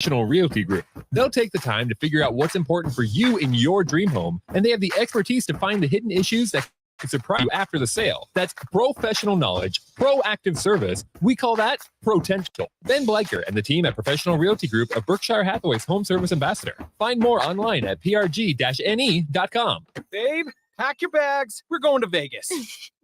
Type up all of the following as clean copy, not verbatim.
Professional Realty Group. They'll take the time to figure out what's important for you in your dream home, and they have the expertise to find the hidden issues that can surprise you after the sale. That's professional knowledge, proactive service. We call that potential. Ben Bleicher and the team at Professional Realty Group of Berkshire Hathaway's Home Service Ambassador. Find more online at prg-ne.com. Babe, pack your bags. We're going to Vegas.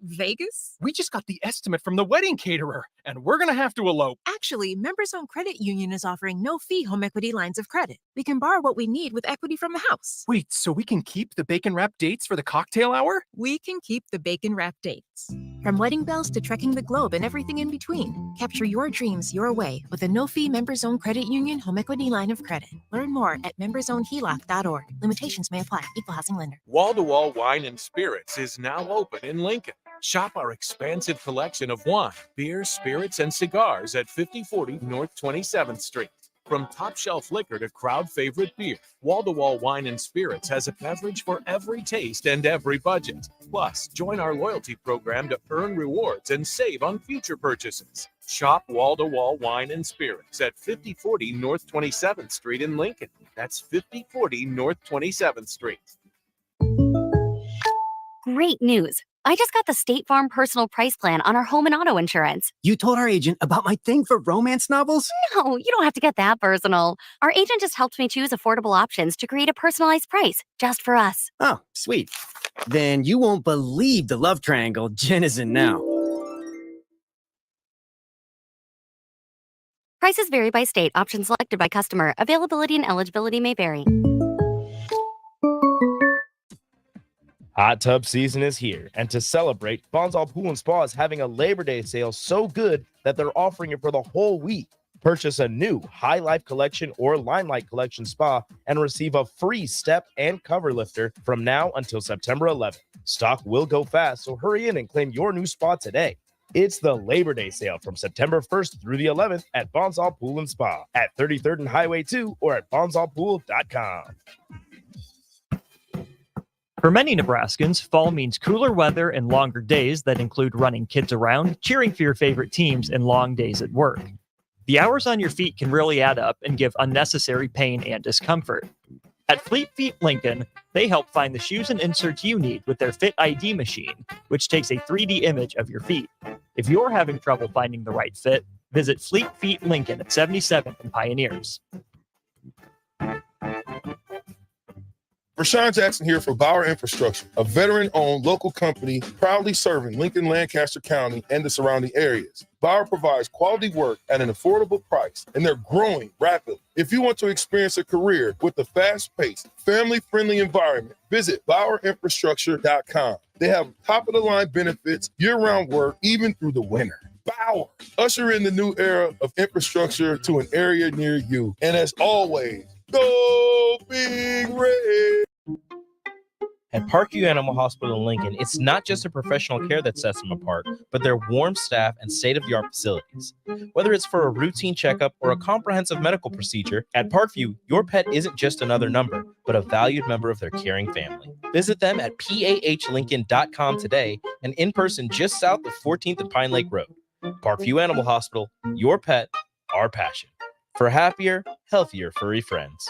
Vegas? We just got the estimate from the wedding caterer, and we're going to have to elope. Actually, Members Owned Credit Union is offering no-fee home equity lines of credit. We can borrow what we need with equity from the house. Wait, so we can keep the bacon-wrapped dates for the cocktail hour? We can keep the bacon-wrapped dates. From wedding bells to trekking the globe and everything in between, capture your dreams your way with a no-fee Members Owned Credit Union home equity line of credit. Learn more at membersownedheloc.org. Limitations may apply. Equal housing lender. Wall-to-Wall Wine and Spirits is now open in Lincoln. Shop our expansive collection of wine, beer, spirits, and cigars at 5040 North 27th Street. From top shelf liquor to crowd favorite beer, Wall-to-Wall Wine and Spirits has a beverage for every taste and every budget. Plus, join our loyalty program to earn rewards and save on future purchases. Shop Wall-to-Wall Wine and Spirits at 5040 North 27th Street in Lincoln. That's 5040 North 27th Street. Great news. I just got the State Farm personal price plan on our home and auto insurance. You told our agent about my thing for romance novels? No, you don't have to get that personal. Our agent just helped me choose affordable options to create a personalized price just for us. Oh, sweet. Then you won't believe the love triangle Jen is in now. Prices vary by state. Options selected by customer. Availability and eligibility may vary. Hot tub season is here, and to celebrate, Bonsall Pool and Spa is having a Labor Day sale so good that they're offering it for the whole week. Purchase a new High Life Collection or Limelight Collection spa and receive a free step and cover lifter from now until September 11th. Stock will go fast, so hurry in and claim your new spa today. It's the Labor Day sale from September 1st through the 11th at Bonsall Pool and Spa at 33rd and Highway 2 or at bonsallpool.com. For many Nebraskans, fall means cooler weather and longer days that include running kids around, cheering for your favorite teams, and long days at work. The hours on your feet can really add up and give unnecessary pain and discomfort. At Fleet Feet Lincoln, they help find the shoes and inserts you need with their Fit ID machine, which takes a 3D image of your feet. If you're having trouble finding the right fit, visit Fleet Feet Lincoln at 77th and Pioneers. Rashawn Jackson here for Bauer Infrastructure, a veteran-owned local company proudly serving Lincoln, Lancaster County, and the surrounding areas. Bauer provides quality work at an affordable price, and they're growing rapidly. If you want to experience a career with a fast-paced, family-friendly environment, visit BauerInfrastructure.com. They have top-of-the-line benefits, year-round work, even through the winter. Bauer, usher in the new era of infrastructure to an area near you. And as always, go Big Red! At Parkview Animal Hospital in Lincoln, it's not just a professional care that sets them apart, but their warm staff and state-of-the-art facilities. Whether it's for a routine checkup or a comprehensive medical procedure, at Parkview, your pet isn't just another number, but a valued member of their caring family. Visit them at pahlincoln.com today and in person just south of 14th and Pine Lake Road. Parkview Animal Hospital, your pet, our passion. For happier, healthier furry friends.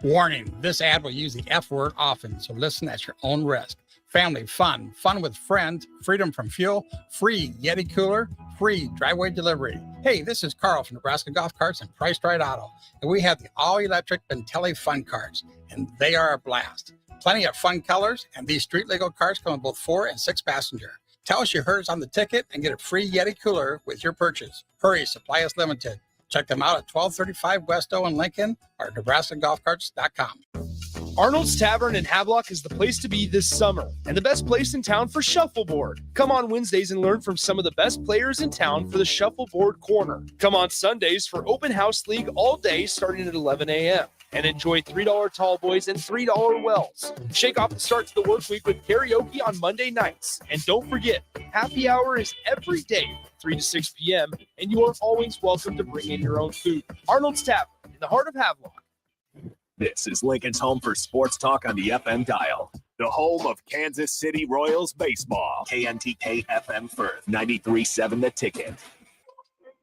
Warning, this ad will use the F word often, so listen at your own risk. Family fun, fun with friends, freedom from fuel, free Yeti cooler, free driveway delivery. Hey, this is Carl from Nebraska Golf Carts and Priced Right Auto, and we have the all-electric Bentelli Fun Carts, and they are a blast. Plenty of fun colors, and these street-legal carts come with both 4 and 6 passenger. Tell us you heard us on the ticket and get a free Yeti cooler with your purchase. Hurry, supply is limited. Check them out at 1235 West O in Lincoln or NebraskaGolfCarts.com. Arnold's Tavern in Havelock is the place to be this summer and the best place in town for shuffleboard. Come on Wednesdays and learn from some of the best players in town for the Shuffleboard Corner. Come on Sundays for Open House League all day starting at 11 a.m. and enjoy $3 tall boys and $3 wells. Shake off the start to the work week with karaoke on Monday nights. And don't forget, happy hour is every day from 3 to 6 p.m. and you are always welcome to bring in your own food. Arnold's Tavern in the heart of Havelock. This is Lincoln's home for sports talk on the FM dial. The home of Kansas City Royals baseball. KNTK FM Firth, 93.7 The Ticket.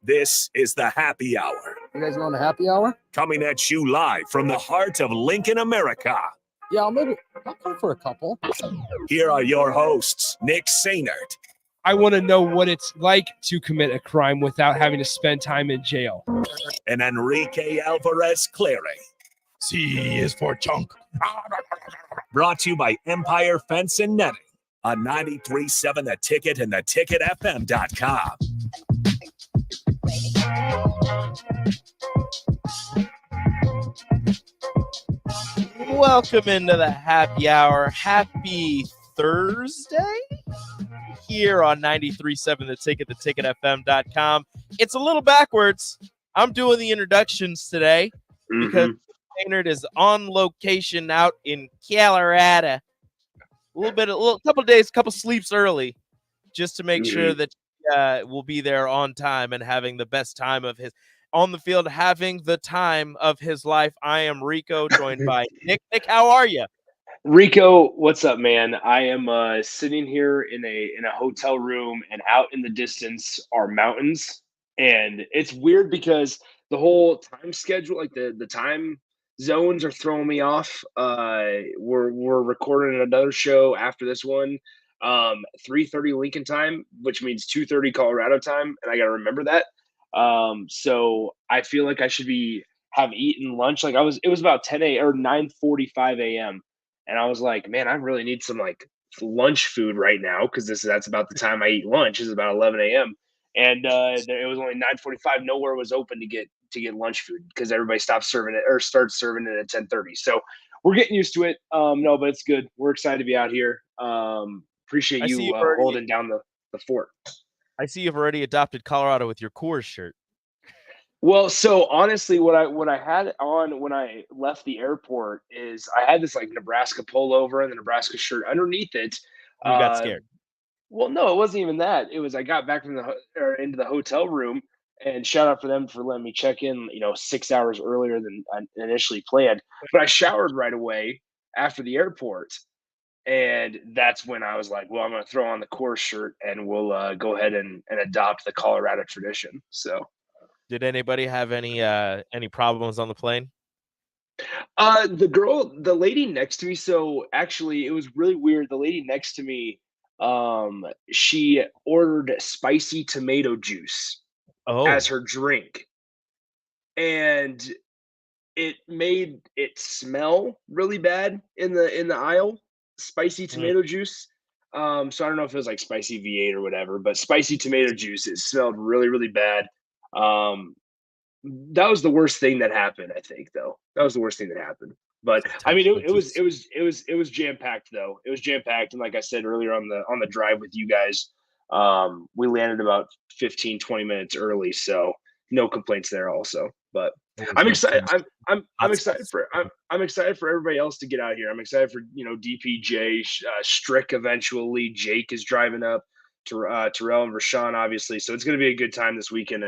This is the Happy Hour. You guys going to happy hour? Coming at you live from the heart of Lincoln, America. Yeah, I'll come for a couple. Here are your hosts, Nick Sainert. I want to know what it's like to commit a crime without having to spend time in jail. And Enrique Alvarez Clary. C is for chunk. Brought to you by Empire Fence and Netting on 93.7 The Ticket and theticketfm.com. Welcome into the happy hour. Happy Thursday here on 93.7 The Ticket, theticketfm.com. It's a little backwards. I'm doing the introductions today because Maynard is on location out in Colorado. Couple days, couple sleeps early, just to make sure that we'll be there on time and having the best time of his on the field, having the time of his life. I am Rico, joined by Nick. Nick, how are you? Rico, what's up, man? I am sitting here in a hotel room, and out in the distance are mountains. And it's weird because the whole time schedule, like the time zones, are throwing me off. We're recording another show after this one, 3:30 Lincoln time, which means 2:30 Colorado time, and I got to remember that. So I feel like I should have eaten lunch. Like it was about 10 a.m. or 9:45 a.m. And I was like, man, I really need some like lunch food right now, because that's about the time I eat lunch. It's about 11 a.m. And it was only 9:45. Nowhere was open to get lunch food because everybody stopped serving it or started serving it at 10:30. So we're getting used to it. No, but it's good. We're excited to be out here. Appreciate you holding down the fort. I see you've already adopted Colorado with your Coors shirt. Well, so honestly, what I had on when I left the airport is I had this like Nebraska pullover and the Nebraska shirt underneath it. You got scared. Well, no, it wasn't even that. It was I got back from into the hotel room, and shout out for them for letting me check in, 6 hours earlier than I initially planned. But I showered right away after the airport. And that's when I was like, well, I'm going to throw on the Coors shirt and we'll go ahead and adopt the Colorado tradition. So, did anybody have any problems on the plane? The lady next to me. So actually, it was really weird. The lady next to me, she ordered spicy tomato juice as her drink, and it made it smell really bad in the aisle. Spicy tomato juice. So I don't know if it was like spicy V8 or whatever, but spicy tomato juice, it smelled really, really bad. That was the worst thing that happened, I think, though. That was the worst thing that happened. But I mean, it was jam-packed though. It was jam-packed. And like I said earlier on the drive with you guys, we landed about 15, 20 minutes early. So no complaints there also. But I'm excited. I'm excited for everybody else to get out here. I'm excited for DPJ, Strick eventually. Jake is driving up, Terrell and Rashawn obviously. So it's going to be a good time this weekend,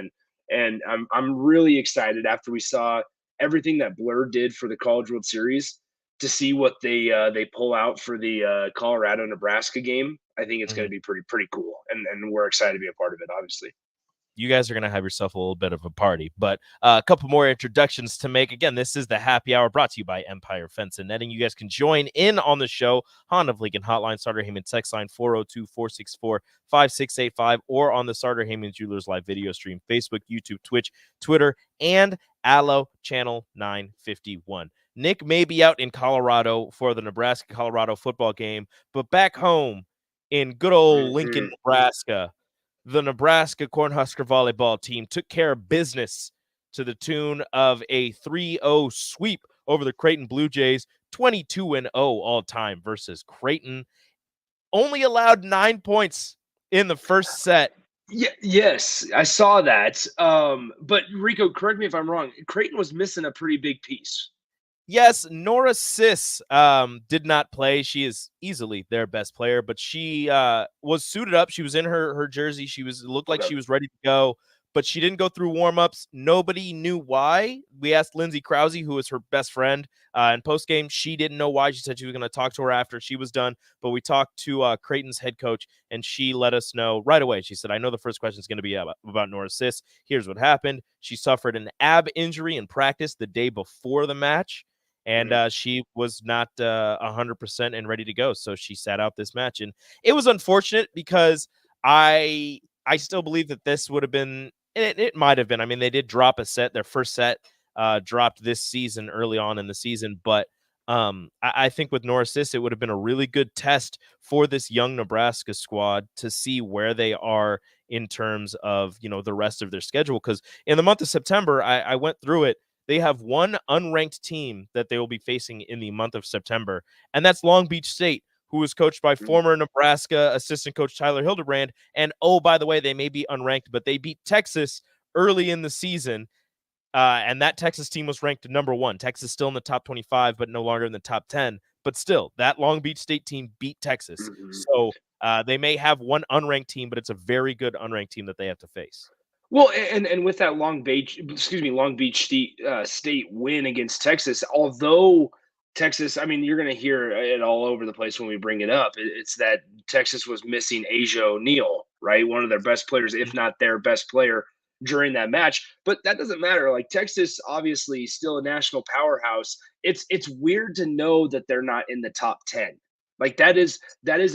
and I'm really excited after we saw everything that Blur did for the College World Series to see what they pull out for the Colorado Nebraska game. I think it's going to be pretty cool, and we're excited to be a part of it. Obviously. You guys are going to have yourself a little bit of a party, but a couple more introductions to make. Again, this is the happy hour brought to you by Empire Fence and Netting. You guys can join in on the show. Honda of Lincoln Hotline, Starter Heyman text line 402-464-5685, or on the Starter Heyman Jewelers live video stream, Facebook, YouTube, Twitch, Twitter, and Allo Channel 951. Nick may be out in Colorado for the Nebraska-Colorado football game, but back home in good old Lincoln, Nebraska, the Nebraska Cornhusker volleyball team took care of business to the tune of a 3-0 sweep over the Creighton Blue Jays, 22-0 all time versus Creighton. Only allowed 9 points in the first set. Yes, I saw that. But Rico, correct me if I'm wrong. Creighton was missing a pretty big piece. Yes, Nora Sis did not play. She is easily their best player, but she was suited up. She was in her jersey. She looked like she was ready to go, but she didn't go through warm-ups. Nobody knew why. We asked Lindsey Krause, who was her best friend, in postgame. She didn't know why. She said she was going to talk to her after she was done, but we talked to Creighton's head coach, and she let us know right away. She said, I know the first question is going to be about Nora Sis. Here's what happened. She suffered an ab injury in practice the day before the match, and she was not 100% and ready to go, so she sat out this match. And it was unfortunate because I still believe that this would have been – it might have been. I mean, they did drop a set. Their first set dropped this season early on in the season. But I think with Nora Sis, it would have been a really good test for this young Nebraska squad to see where they are in terms of, the rest of their schedule. Because in the month of September, I went through it. They have one unranked team that they will be facing in the month of September, and that's Long Beach State, who was coached by former Nebraska assistant coach Tyler Hildebrand. And, oh, by the way, they may be unranked, but they beat Texas early in the season, and that Texas team was ranked number 1. Texas still in the top 25, but no longer in the top 10. But still, that Long Beach State team beat Texas. So they may have one unranked team, but it's a very good unranked team that they have to face. Well, and with that Long Beach State win against Texas, although Texas, I mean, you're going to hear it all over the place when we bring it up. It's that Texas was missing Asia O'Neal, right? One of their best players, if not their best player during that match. But that doesn't matter. Like, Texas, obviously still a national powerhouse. It's weird to know that they're not in the top 10. Like, that is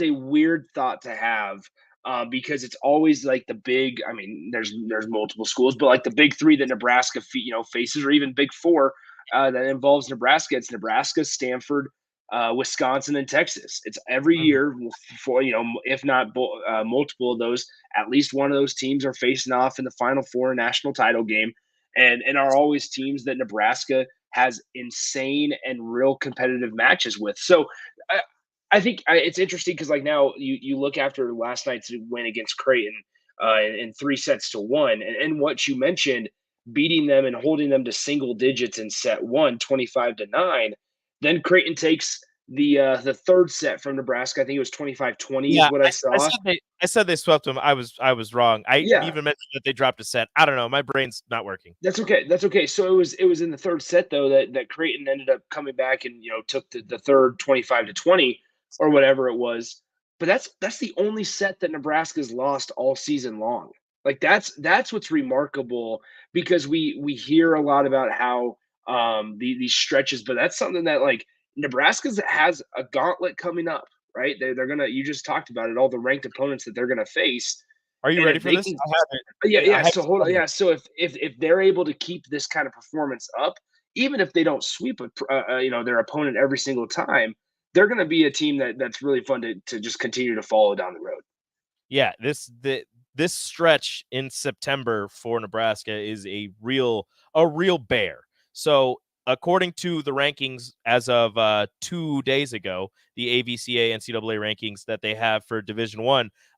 a weird thought to have. Because it's always like the big. I mean, there's multiple schools, but like the big 3 that Nebraska faces, or even big 4 that involves Nebraska. It's Nebraska, Stanford, Wisconsin, and Texas. It's every year for if not multiple of those. At least one of those teams are facing off in the Final Four national title game, and are always teams that Nebraska has insane and real competitive matches with. So. I think it's interesting because, like, now you look after last night's win against Creighton in 3-1, and what you mentioned, beating them and holding them to single digits in set 1, 25-9. Then Creighton takes the third set from Nebraska. I think it was 25-20 is what I saw. I said they swept them. I was wrong. I even mentioned that they dropped a set. I don't know. My brain's not working. That's okay. So it was in the third set though that Creighton ended up coming back and took the third 25-20. Or whatever it was, but that's the only set that Nebraska's lost all season long. Like that's what's remarkable, because we hear a lot about how these stretches, but that's something that, like, Nebraska has a gauntlet coming up, right? They're gonna, you just talked about it, all the ranked opponents that they're gonna face. Are you ready for this? Yeah. So hold on. Yeah. So if they're able to keep this kind of performance up, even if they don't sweep their opponent every single time, they're going to be a team that's really fun to just continue to follow down the road. Yeah, this stretch in September for Nebraska is a real bear. So according to the rankings as of 2 days ago, the AVCA NCAA rankings that they have for Division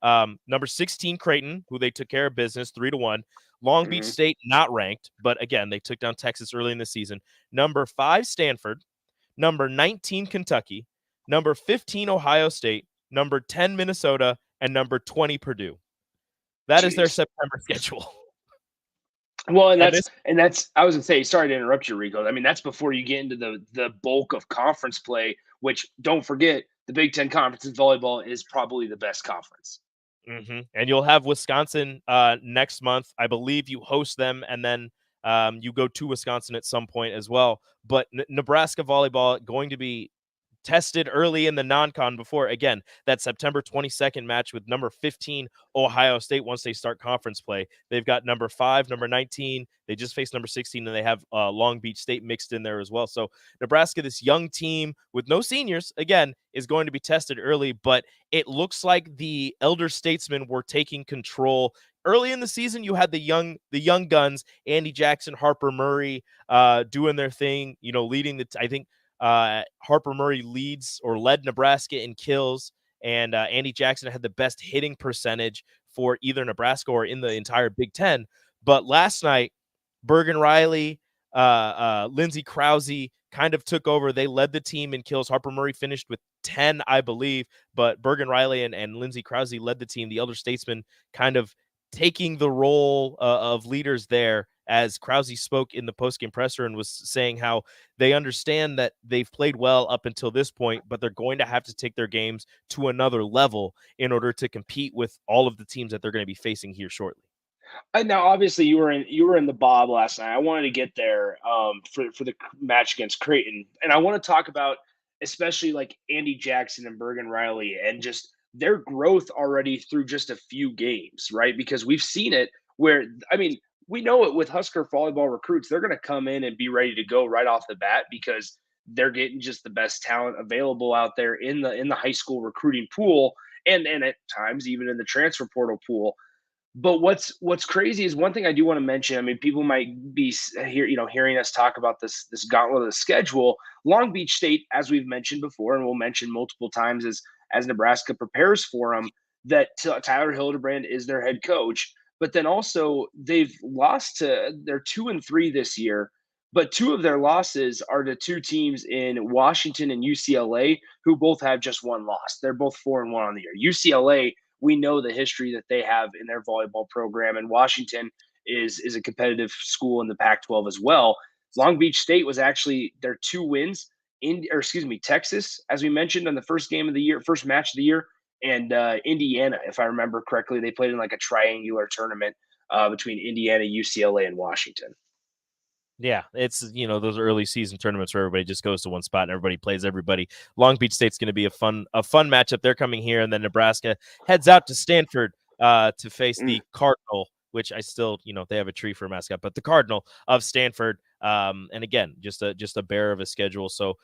I, number 16 Creighton, who they took care of business 3-1. Long Beach State not ranked, but again they took down Texas early in the season. Number 5 Stanford, number 19 Kentucky, number 15, Ohio State, number 10, Minnesota, and number 20, Purdue. That is their September schedule. Well, and that's I was going to say, sorry to interrupt you, Rico. I mean, that's before you get into the bulk of conference play, which, don't forget, the Big Ten Conference in volleyball is probably the best conference. And you'll have Wisconsin next month. I believe you host them, and then you go to Wisconsin at some point as well. But Nebraska volleyball going to be tested early in the non-con before, again, that September 22nd match with number 15 Ohio State. Once they start conference play, they've got number 5, number 19. They just faced number 16, and they have Long Beach State mixed in there as well. So Nebraska, this young team with no seniors, again, is going to be tested early, but it looks like the elder statesmen were taking control. Early in the season, you had the young guns, Andy Jackson, Harper Murray, doing their thing, leading I think Harper Murray led Nebraska in kills, and Andy Jackson had the best hitting percentage for either Nebraska or in the entire Big Ten. But last night, Bergen Riley, Lindsey Krause kind of took over. They led the team in kills. Harper Murray finished with 10, I believe, but Bergen Riley and Lindsey Krause led the team. The elder statesmen kind of taking the role of leaders there, as Krause spoke in the postgame presser and was saying how they understand that they've played well up until this point, but they're going to have to take their games to another level in order to compete with all of the teams that they're going to be facing here shortly. Now, obviously, you were in the Bob last night. I wanted to get there for the match against Creighton, and I want to talk about especially like Andy Jackson and Bergen Riley and just their growth already through just a few games, right? Because we've seen it where, I mean, we know it with Husker volleyball recruits. They're going to come in and be ready to go right off the bat because they're getting just the best talent available out there in the high school recruiting pool, and at times even in the transfer portal pool. But what's crazy is one thing I do want to mention. I mean, people might be hearing us talk about this gauntlet of the schedule. Long Beach State, as we've mentioned before, and we'll mention multiple times as Nebraska prepares for them, that Tyler Hildebrand is their head coach. But then also they've lost they're 2-3 this year, but two of their losses are to two teams in Washington and UCLA, who both have just one loss. They're both 4-1 on the year. UCLA, we know the history that they have in their volleyball program, and Washington is a competitive school in the Pac-12 as well. Long Beach State was actually their two wins Texas, as we mentioned, on the first match of the year, and Indiana, if I remember correctly. They played in like a triangular tournament between Indiana, UCLA, and Washington. Yeah, it's, those early season tournaments where everybody just goes to one spot and everybody plays everybody. Long Beach State's going to be a fun matchup. They're coming here, and then Nebraska heads out to Stanford to face the Cardinal, which I still, they have a tree for a mascot, but the Cardinal of Stanford. And again, just a bear of a schedule. So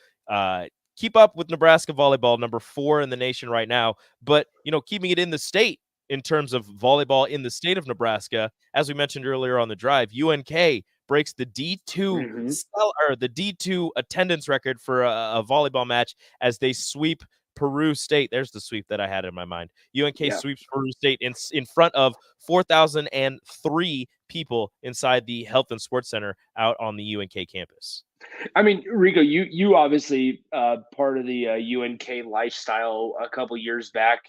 keep up with Nebraska volleyball, number 4 in the nation right now. But, keeping it in the state in terms of volleyball in the state of Nebraska, as we mentioned earlier on the drive, UNK breaks the D2 the D2 attendance record for a volleyball match as they sweep Peru State. There's the sweep that I had in my mind. UNK sweeps Peru State in front of 4,003 people inside the Health and Sports Center out on the UNK campus. I mean, Rico, you obviously part of the UNK lifestyle a couple years back.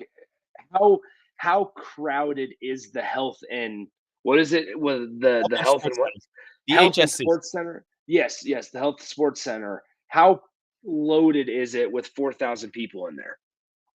How crowded is the health and what is it? With the health and what? The Health HSC. and Sports Center. Yes, the Health Sports Center. How loaded is it with 4,000 people in there?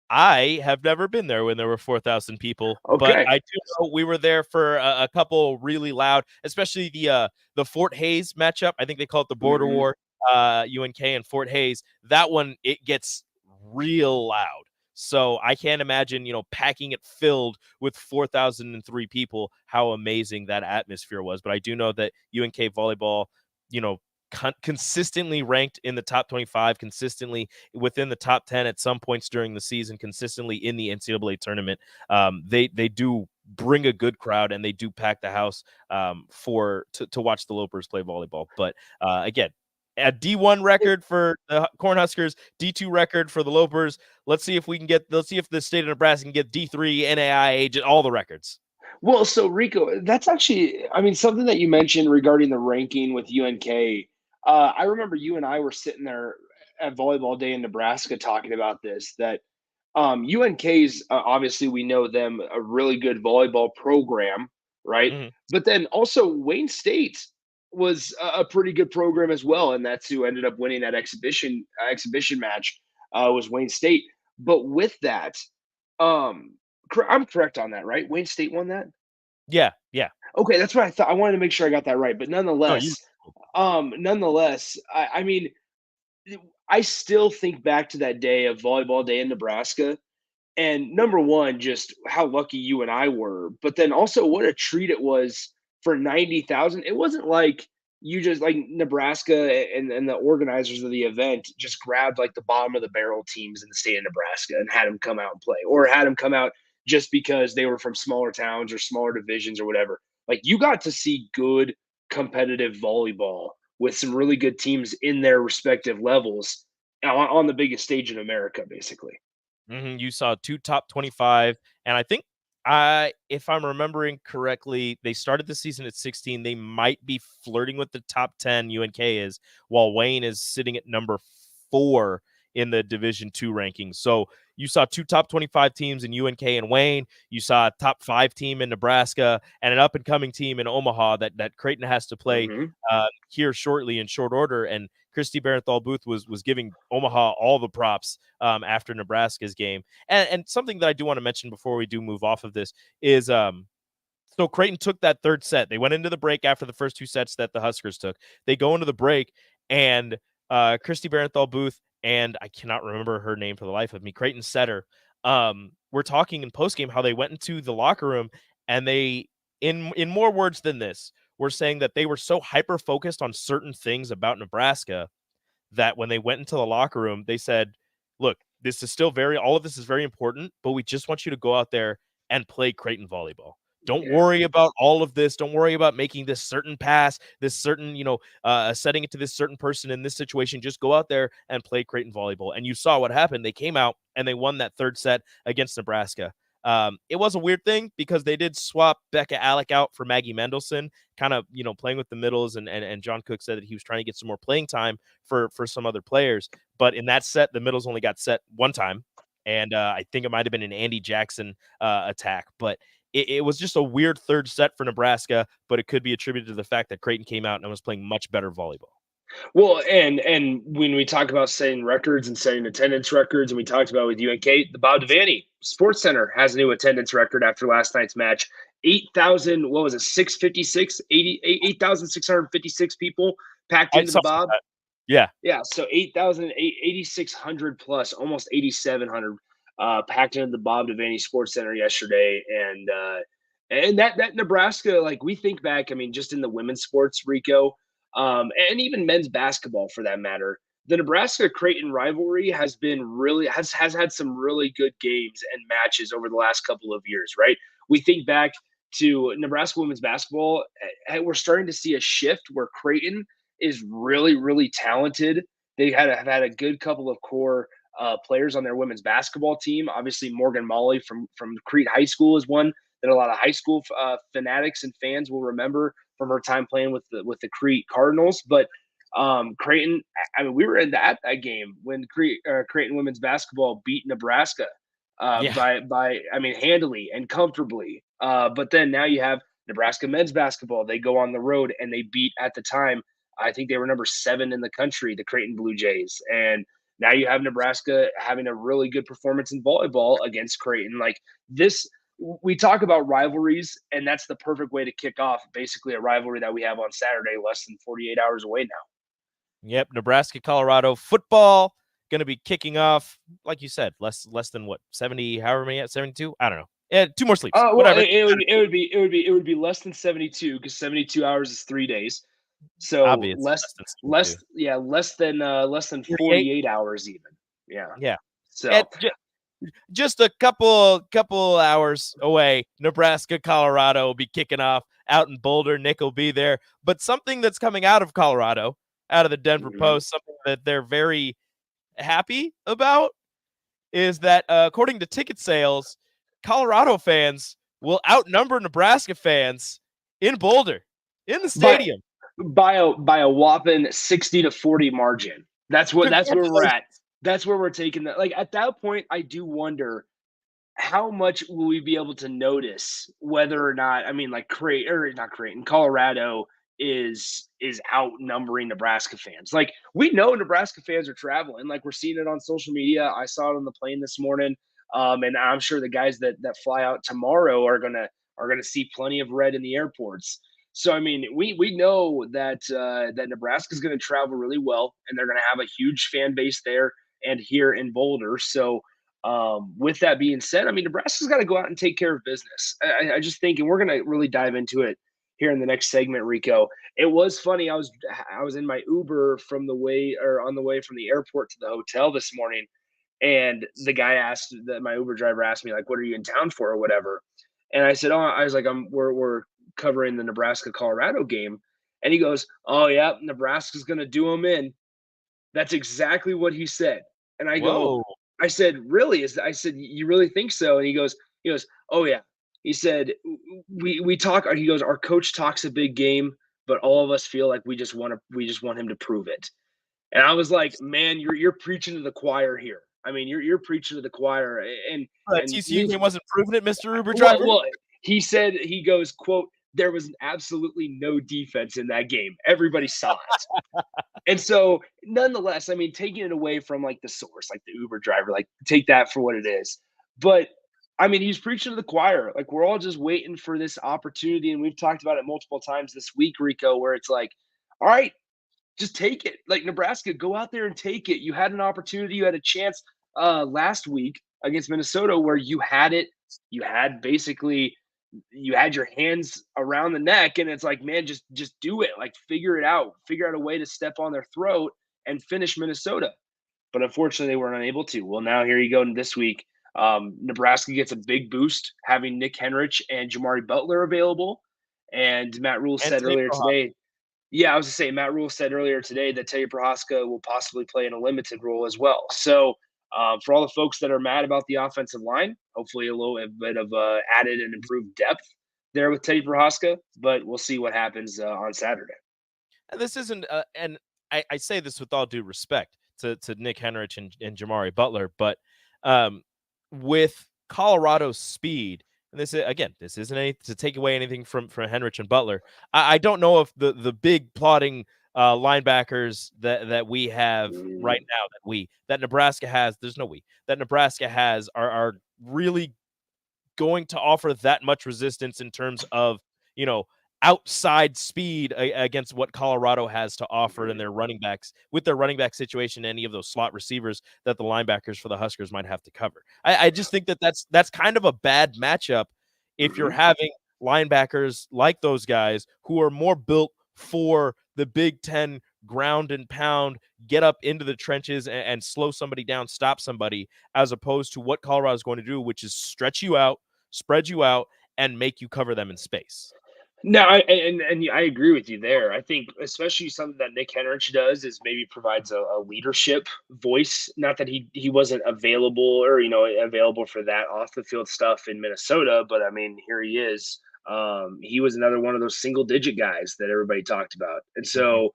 I have never been there when there were 4,000 people, Okay. but I do know we were there for a couple really loud, especially the Fort Hays matchup. I think they call it the Border War, UNK and Fort Hays. That one, it gets real loud. So I can't imagine, packing it filled with 4,003 people, how amazing that atmosphere was. But I do know that UNK volleyball, consistently ranked in the top 25, consistently within the top 10 at some points during the season, consistently in the NCAA tournament. They do bring a good crowd, and they do pack the house to watch the Lopers play volleyball. But again, a D1 record for the Cornhuskers, D2 record for the Lopers. Let's see if the state of Nebraska can get D3, NAIA, all the records. Well, so Rico, that's actually, I mean, something that you mentioned regarding the ranking with UNK. I remember you and I were sitting there at Volleyball Day in Nebraska talking about this, that UNK's, obviously we know them, a really good volleyball program, right? But then also Wayne State was a pretty good program as well, and that's who ended up winning that exhibition match was Wayne State. But with that, I'm correct on that, right? Wayne State won that? Yeah. Okay, that's what I thought. I wanted to make sure I got that right. But nonetheless, I mean, I still think back to that day of Volleyball Day in Nebraska. And number one, just how lucky you and I were. But then also what a treat it was for 90,000. It wasn't like you just like Nebraska and the organizers of the event just grabbed like the bottom of the barrel teams in the state of Nebraska and had them come out and play, or had them come out just because they were from smaller towns or smaller divisions or whatever. Like, you got to see good competitive volleyball with some really good teams in their respective levels on the biggest stage in America, basically. You saw 2 top 25, and I think, if I'm remembering correctly, they started the season at 16. They might be flirting with the top 10, UNK is, while Wayne is sitting at number 4 in the Division II rankings. So you saw 2 top 25 teams in UNK and Wayne. You saw a top 5 team in Nebraska and an up and coming team in Omaha that Creighton has to play here shortly in short order. And Christy Barenthal Booth was giving Omaha all the props after Nebraska's game. And something that I do want to mention before we do move off of this is so Creighton took that third set. They went into the break after the first 2 sets that the Huskers took. They go into the break, and Christy Barenthal Booth and I cannot remember her name for the life of me, Creighton setter, we're talking in postgame how they went into the locker room and they, in more words than this, were saying that they were so hyper focused on certain things about Nebraska that when they went into the locker room, they said, look, this is still all of this is very important, but we just want you to go out there and play Creighton volleyball. Don't worry about all of this. Don't worry about making this certain pass, this certain, setting it to this certain person in this situation. Just go out there and play Creighton volleyball. And you saw what happened. They came out and they won that third set against Nebraska. It was a weird thing because they did swap Becca Alec out for Maggie Mendelson, kind of, playing with the middles. And John Cook said that he was trying to get some more playing time for some other players. But in that set, the middles only got set one time. And I think it might have been an Andy Jackson attack. But it was just a weird third set for Nebraska, but it could be attributed to the fact that Creighton came out and was playing much better volleyball. Well, and when we talk about setting records and setting attendance records, and we talked about with UNK, the Bob Devaney Sports Center has a new attendance record after last night's match. 8,000, what was it, 656, 8,656 people packed into the Bob. Yeah. Yeah, so 8,600 plus, almost 8,700 packed into the Bob Devaney Sports Center yesterday. And that Nebraska, like we think back, I mean, just in the women's sports, Rico, and even men's basketball for that matter, the Nebraska Creighton rivalry has had some really good games and matches over the last couple of years, right? We think back to Nebraska women's basketball, and we're starting to see a shift where Creighton is really, really talented. They have had a good couple of core players on their women's basketball team. Obviously, Morgan Molly from Crete High School is one that a lot of high school fanatics and fans will remember from her time playing with the Crete Cardinals. But Creighton, I mean, we were in that game when Creighton women's basketball beat Nebraska by handily and comfortably. But then now you have Nebraska men's basketball. They go on the road and they beat, at the time, I think they were number 7 in the country, the Creighton Blue Jays. And now you have Nebraska having a really good performance in volleyball against Creighton. Like this, we talk about rivalries, and that's the perfect way to kick off basically a rivalry that we have on Saturday, less than 48 hours away now. Yep, Nebraska, Colorado football going to be kicking off, like you said, less than what, 70, however many, 72? I don't know. Yeah, 2 more sleeps. Whatever. It would be less than 72 because 72 hours is 3 days. So less than 48 hours even. Yeah. So just a couple hours away, Nebraska, Colorado will be kicking off out in Boulder. Nick will be there. But something that's coming out of Colorado, out of the Denver Post, something that they're very happy about is that according to ticket sales, Colorado fans will outnumber Nebraska fans in Boulder, in the stadium. By a whopping 60-40 margin. That's where we're at. That's where we're taking that. Like at that point, I do wonder how much will we be able to notice whether or not, I mean, like Colorado is outnumbering Nebraska fans. Like we know Nebraska fans are traveling. Like we're seeing it on social media. I saw it on the plane this morning. And I'm sure the guys that fly out tomorrow are gonna see plenty of red in the airports. So I mean, we know that Nebraska is going to travel really well, and they're going to have a huge fan base there and here in Boulder. So with that being said, I mean, Nebraska's got to go out and take care of business. I just think, and we're going to really dive into it here in the next segment, Rico. It was funny. I was in my Uber on the way from the airport to the hotel this morning, and the guy my Uber driver asked me, like, what are you in town for or whatever? And I said, we're covering the Nebraska-Colorado game. And he goes, oh, yeah, Nebraska's going to do them in. That's exactly what he said. And I said, really? I said, you really think so? And he goes, oh, yeah. He said, we talk. He goes, our coach talks a big game, but all of us feel like we just want him to prove it. And I was like, man, you're preaching to the choir here. I mean, you're preaching to the choir, and TCU game wasn't proving it, Mr. Uber well, driver. well, he said, he goes, quote, there was absolutely no defense in that game. Everybody saw it. And so, nonetheless, I mean, taking it away from like the source, like the Uber driver, like take that for what it is. But I mean, he's preaching to the choir. Like we're all just waiting for this opportunity, and we've talked about it multiple times this week, Rico, where it's like, all right, just take it. Like Nebraska, go out there and take it. You had an opportunity, you had a chance last week against Minnesota where you had it. You had basically you had your hands around the neck, and it's like, man, just do it. Like figure it out. Figure out a way to step on their throat and finish Minnesota. But unfortunately, they were unable to. Well, now here you go this week. Nebraska gets a big boost having Nick Henrich and Jamari Butler available. And Matt Rule said earlier today, yeah, I was to say Matt Rule said earlier today that Teddy Prohaska will possibly play in a limited role as well. So for all the folks that are mad about the offensive line, hopefully a little bit of added and improved depth there with Teddy Prohaska, but we'll see what happens on Saturday. And this isn't, and I say this with all due respect to Nick Henrich and Jamari Butler, but with Colorado's speed, and this isn't any to take away anything from Henrich and Butler. I don't know if the big plotting linebackers that we have right now that Nebraska has, that Nebraska has are really going to offer that much resistance in terms of, outside speed against what Colorado has to offer in their running backs with their running back situation, any of those slot receivers that the linebackers for the Huskers might have to cover. I just think that's kind of a bad matchup if you're having linebackers like those guys who are more built for the Big Ten ground and pound, get up into the trenches and slow somebody down, stop somebody, as opposed to what Colorado is going to do, which is stretch you out, spread you out, and make you cover them in space. No, I agree with you there. I think especially something that Nick Henrich does is maybe provides a leadership voice. Not that he wasn't available or available for that off the field stuff in Minnesota, but I mean here he is. He was another one of those single digit guys that everybody talked about, and so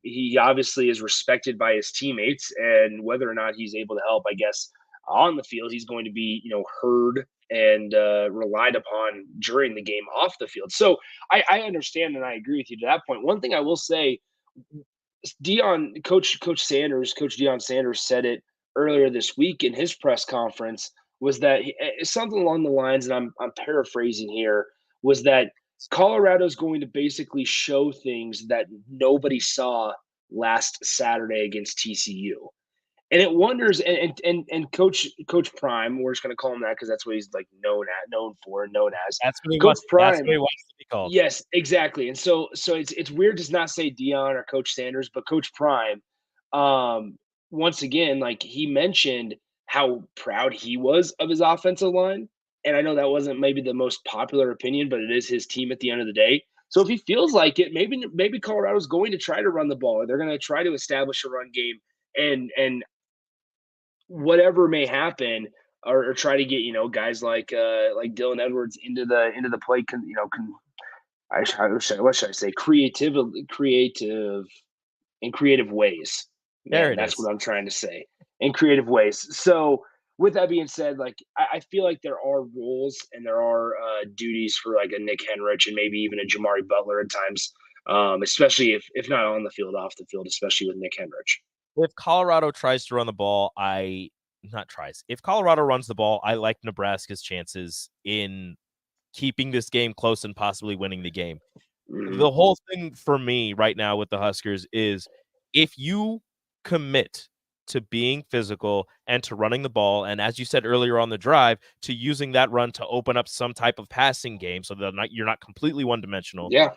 he obviously is respected by his teammates. And whether or not he's able to help, I guess on the field, he's going to be heard and relied upon during the game off the field. So I understand and I agree with you to that point. One thing I will say, Coach Deion Sanders said it earlier this week in his press conference, was that something along the lines, and I'm paraphrasing here, was that Colorado's going to basically show things that nobody saw last Saturday against TCU. And it wonders, and Coach Prime, we're just going to call him that because that's what he's like known as. That's what he Coach wants. Prime. That's what he wants to be called. Yes, exactly. And so it's weird to not say Deion or Coach Sanders, but Coach Prime. Once again, like he mentioned how proud he was of his offensive line, and I know that wasn't maybe the most popular opinion, but it is his team at the end of the day. So if he feels like it, maybe Colorado's going to try to run the ball, or they're going to try to establish a run game, and whatever may happen, or try to get guys like Dylan Edwards into the play. What should I say? Creative in creative ways. That's what I'm trying to say. In creative ways. So with that being said, like I feel like there are roles and there are duties for like a Nick Henrich and maybe even a Jamari Butler at times, especially if not on the field, off the field, especially with Nick Henrich. If Colorado tries to run the ball, if Colorado runs the ball, I like Nebraska's chances in keeping this game close and possibly winning the game. The whole thing for me right now with the Huskers is if you commit to being physical and to running the ball, and as you said earlier on the drive, to using that run to open up some type of passing game so that you're not completely one-dimensional. Yeah.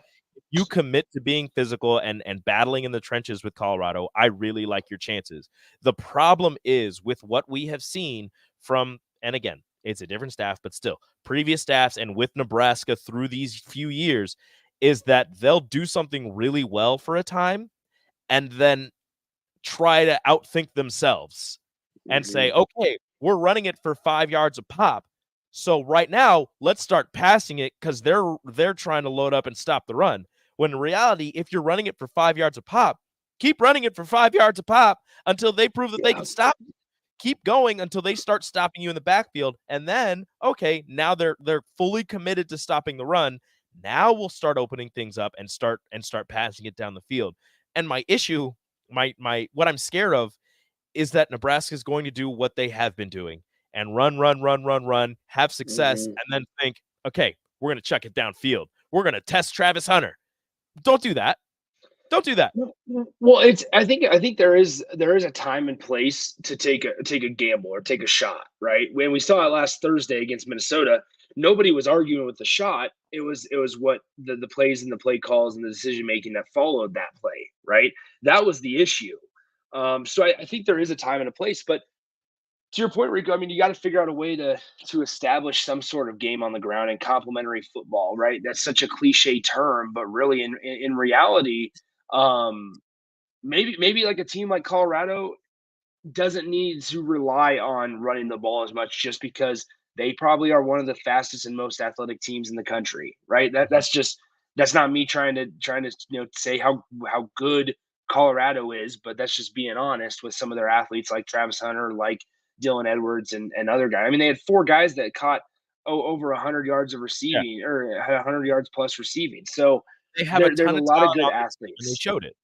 You commit to being physical and battling in the trenches with Colorado, I really like your chances. The problem is with what we have seen from, and again, it's a different staff, but still, previous staffs and with Nebraska through these few years, is that they'll do something really well for a time and then try to outthink themselves and say, okay, we're running it for 5 yards a pop. So right now, let's start passing it because they're trying to load up and stop the run. When in reality, if you're running it for 5 yards a pop, keep running it for 5 yards a pop until they prove that they can stop it. keep going until they start stopping you in the backfield. And then, okay, now they're fully committed to stopping the run. Now we'll start opening things up and start passing it down the field. And my issue, what I'm scared of is that Nebraska is going to do what they have been doing and run, have success, and then think, okay, we're going to chuck it downfield. We're going to test Travis Hunter. Don't do that. Don't do that. Well, I think there is a time and place to take a gamble or take a shot, right? When we saw it last Thursday against Minnesota, nobody was arguing with the shot. It was what the plays and the play calls and the decision making that followed that play, right? That was the issue. So I think there is a time and a place, but to your point, Rico, I mean, you got to figure out a way to establish some sort of game on the ground and complementary football, right? That's such a cliche term, but really in reality, maybe like a team like Colorado doesn't need to rely on running the ball as much just because they probably are one of the fastest and most athletic teams in the country, right? That's not me trying to say how good Colorado is, but that's just being honest with some of their athletes like Travis Hunter, like Dylan Edwards and other guys. I mean, they had 4 guys that caught over 100 yards of receiving or 100 yards plus receiving. So they have there's a lot of good athletes. And they showed it.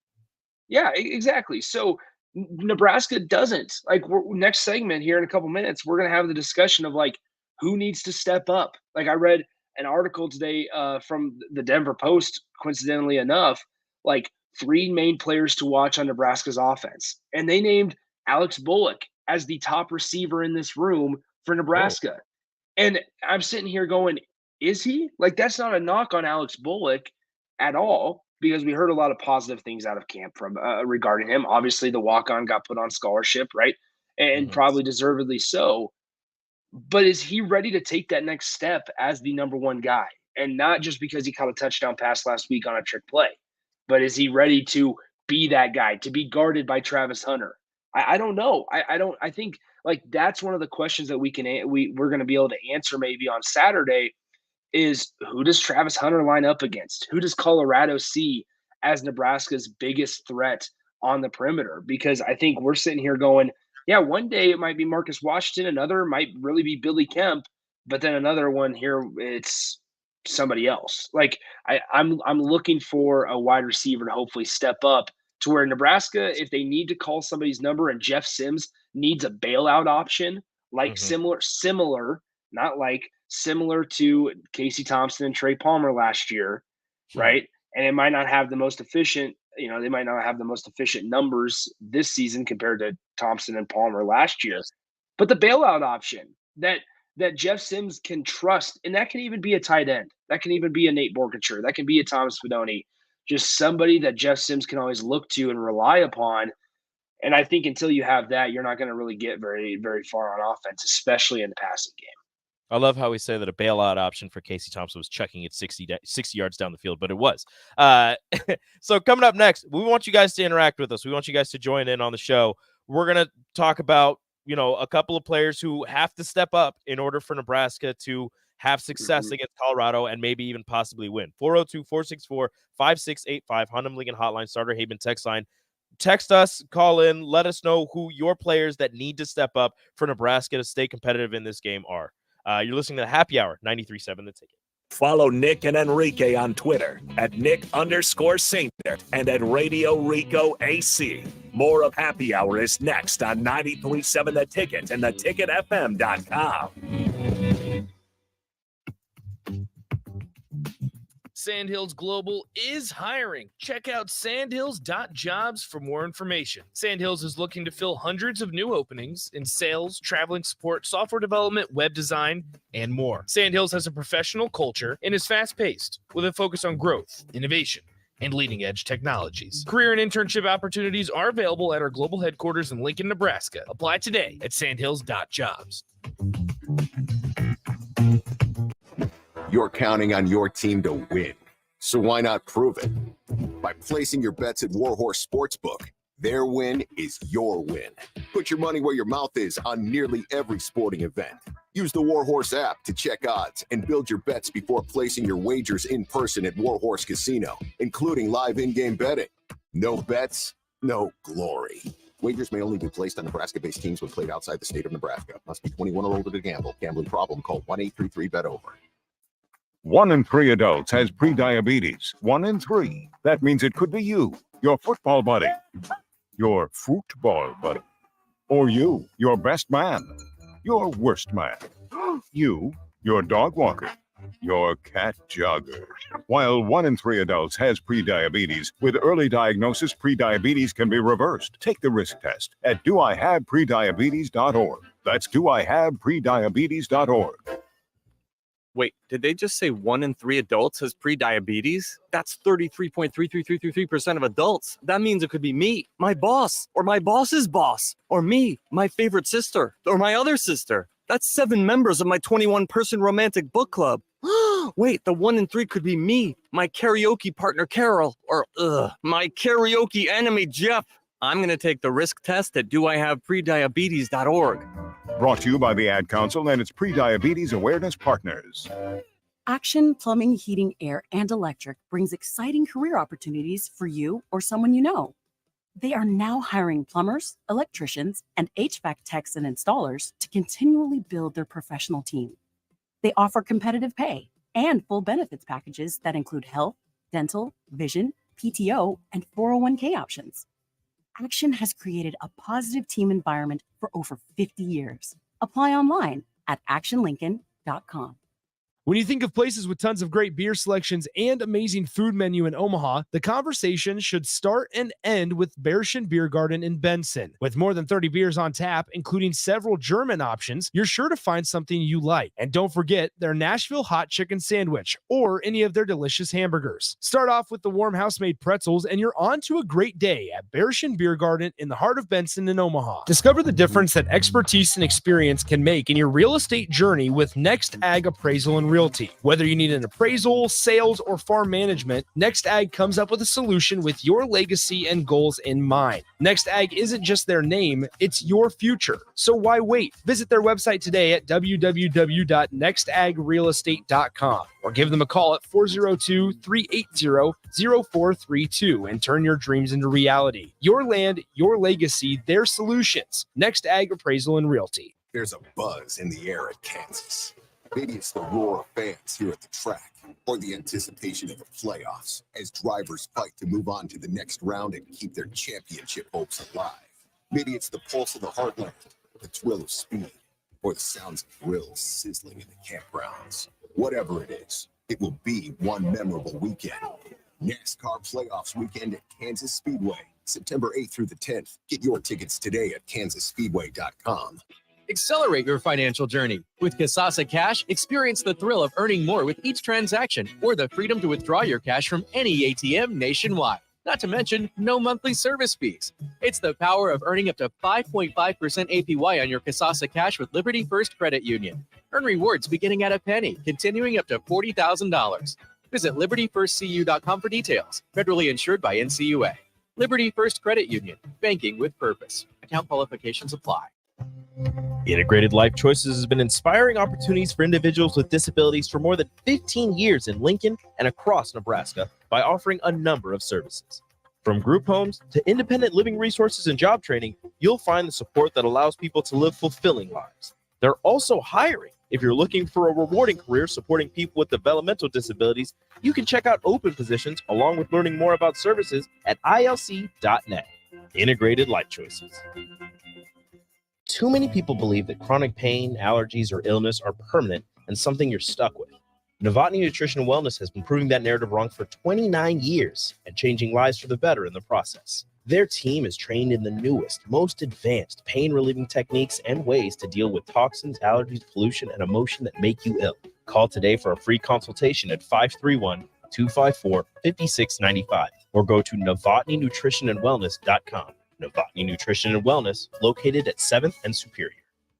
Yeah, exactly. So Nebraska doesn't. Like, next segment here in a couple minutes, we're going to have the discussion of like who needs to step up. Like, I read an article today from the Denver Post, coincidentally enough, like 3 main players to watch on Nebraska's offense. And they named Alex Bullock as the top receiver in this room for Nebraska. Oh. And I'm sitting here going, is he? Like, that's not a knock on Alex Bullock at all, because we heard a lot of positive things out of camp from regarding him. Obviously, the walk-on got put on scholarship, right? And probably deservedly so. But is he ready to take that next step as the number 1 guy? And not just because he caught a touchdown pass last week on a trick play, but is he ready to be that guy, to be guarded by Travis Hunter? I don't know. I think like that's one of the questions that we're going to be able to answer maybe on Saturday is who does Travis Hunter line up against? Who does Colorado see as Nebraska's biggest threat on the perimeter? Because I think we're sitting here going, yeah, one day it might be Marcus Washington, another might really be Billy Kemp, but then another one here it's somebody else. Like I'm looking for a wide receiver to hopefully step up to where Nebraska, if they need to call somebody's number and Jeff Sims needs a bailout option, like similar, not like similar to Casey Thompson and Trey Palmer last year, right? And it might not have the most efficient, they might not have the most efficient numbers this season compared to Thompson and Palmer last year. But the bailout option that Jeff Sims can trust, and that can even be a tight end. That can even be a Nate Borkature. That can be a Thomas Fidone. Just somebody that Jeff Sims can always look to and rely upon. And I think until you have that, you're not going to really get very, very far on offense, especially in the passing game. I love how we say that a bailout option for Casey Thompson was chucking it 60 yards down the field, but it was. So coming up next, we want you guys to interact with us. We want you guys to join in on the show. We're going to talk about, a couple of players who have to step up in order for Nebraska to have success against Colorado and maybe even possibly win. 402-464-5685, Hunnam Lincoln Hotline, Starter Haven text line. Text us, call in, let us know who your players that need to step up for Nebraska to stay competitive in this game are. You're listening to Happy Hour, 93.7 The Ticket. Follow Nick and Enrique on Twitter at Nick_Sainter and at Radio Rico AC. More of Happy Hour is next on 93.7 The Ticket and theticketfm.com. Sandhills Global is hiring. Check out sandhills.jobs for more information. Sandhills is looking to fill hundreds of new openings in sales, traveling support, software development, web design, and more. Sandhills has a professional culture and is fast-paced with a focus on growth, innovation, and leading-edge technologies. Career and internship opportunities are available at our global headquarters in Lincoln, Nebraska. Apply today at sandhills.jobs. You're counting on your team to win, so why not prove it? By placing your bets at Warhorse Sportsbook. Their win is your win. Put your money where your mouth is on nearly every sporting event. Use the Warhorse app to check odds and build your bets before placing your wagers in person at Warhorse Casino, including live in-game betting. No bets, no glory. Wagers may only be placed on Nebraska-based teams when played outside the state of Nebraska. Must be 21 or older to gamble. Gambling problem? Call 1-833-BET-OVER. 1 in 3 adults has prediabetes. 1 in 3. That means it could be you, your football buddy, your football buddy, or you, your best man, your worst man, you, your dog walker, your cat jogger. While 1 in 3 adults has prediabetes, with early diagnosis, prediabetes can be reversed. Take the risk test at doihaveprediabetes.org. That's doihaveprediabetes.org. Wait, did they just say 1 in 3 adults has prediabetes? That's 33.33333% of adults. That means it could be me, my boss, or my boss's boss, or me, my favorite sister, or my other sister. That's 7 members of my 21-person romantic book club. Wait, the 1 in 3 could be me, my karaoke partner Carol, or my karaoke enemy Jeff. I'm going to take the risk test at doihaveprediabetes.org. Brought to you by the Ad Council and its Prediabetes Awareness Partners. Action Plumbing, Heating, Air, and Electric brings exciting career opportunities for you or someone you know. They are now hiring plumbers, electricians, and HVAC techs and installers to continually build their professional team. They offer competitive pay and full benefits packages that include health, dental, vision, PTO, and 401k options. Action has created a positive team environment for over 50 years. Apply online at actionlincoln.com. When you think of places with tons of great beer selections and amazing food menu in Omaha, the conversation should start and end with Bearschen Beer Garden in Benson. With more than 30 beers on tap, including several German options, you're sure to find something you like. And don't forget their Nashville hot chicken sandwich or any of their delicious hamburgers. Start off with the warm house-made pretzels and you're on to a great day at Bearschen Beer Garden in the heart of Benson in Omaha. Discover the difference that expertise and experience can make in your real estate journey with Next Ag Appraisal and Realty. Whether you need an appraisal, sales, or farm management, Next Ag comes up with a solution with your legacy and goals in mind. Next Ag isn't just their name, it's your future. So why wait? Visit their website today at www.nextagrealestate.com or give them a call at 402-380-0432 and turn your dreams into reality. Your land, your legacy, their solutions. Next Ag Appraisal and Realty. There's a buzz in the air at Kansas. Maybe it's the roar of fans here at the track, or the anticipation of the playoffs as drivers fight to move on to the next round and keep their championship hopes alive. Maybe it's the pulse of the heartland, the thrill of speed, or the sounds of grills sizzling in the campgrounds. Whatever it is, it will be one memorable weekend. NASCAR Playoffs Weekend at Kansas Speedway, September 8th through the 10th. Get your tickets today at kansasspeedway.com. Accelerate your financial journey. With Kasasa Cash, experience the thrill of earning more with each transaction or the freedom to withdraw your cash from any ATM nationwide. Not to mention, no monthly service fees. It's the power of earning up to 5.5% APY on your Kasasa Cash with Liberty First Credit Union. Earn rewards beginning at a penny, continuing up to $40,000. Visit libertyfirstcu.com for details. Federally insured by NCUA. Liberty First Credit Union. Banking with purpose. Account qualifications apply. Integrated Life Choices has been inspiring opportunities for individuals with disabilities for more than 15 years in Lincoln and across Nebraska by offering a number of services. From group homes to independent living resources and job training, you'll find the support that allows people to live fulfilling lives. They're also hiring. If you're looking for a rewarding career supporting people with developmental disabilities, you can check out open positions along with learning more about services at ilc.net. Integrated Life Choices. Too many people believe that chronic pain, allergies, or illness are permanent and something you're stuck with. Novotny Nutrition and Wellness has been proving that narrative wrong for 29 years and changing lives for the better in the process. Their team is trained in the newest, most advanced pain-relieving techniques and ways to deal with toxins, allergies, pollution, and emotion that make you ill. Call today for a free consultation at 531-254-5695 or go to novotnynutritionandwellness.com. Novotny Nutrition and Wellness, located at 7th and Superior.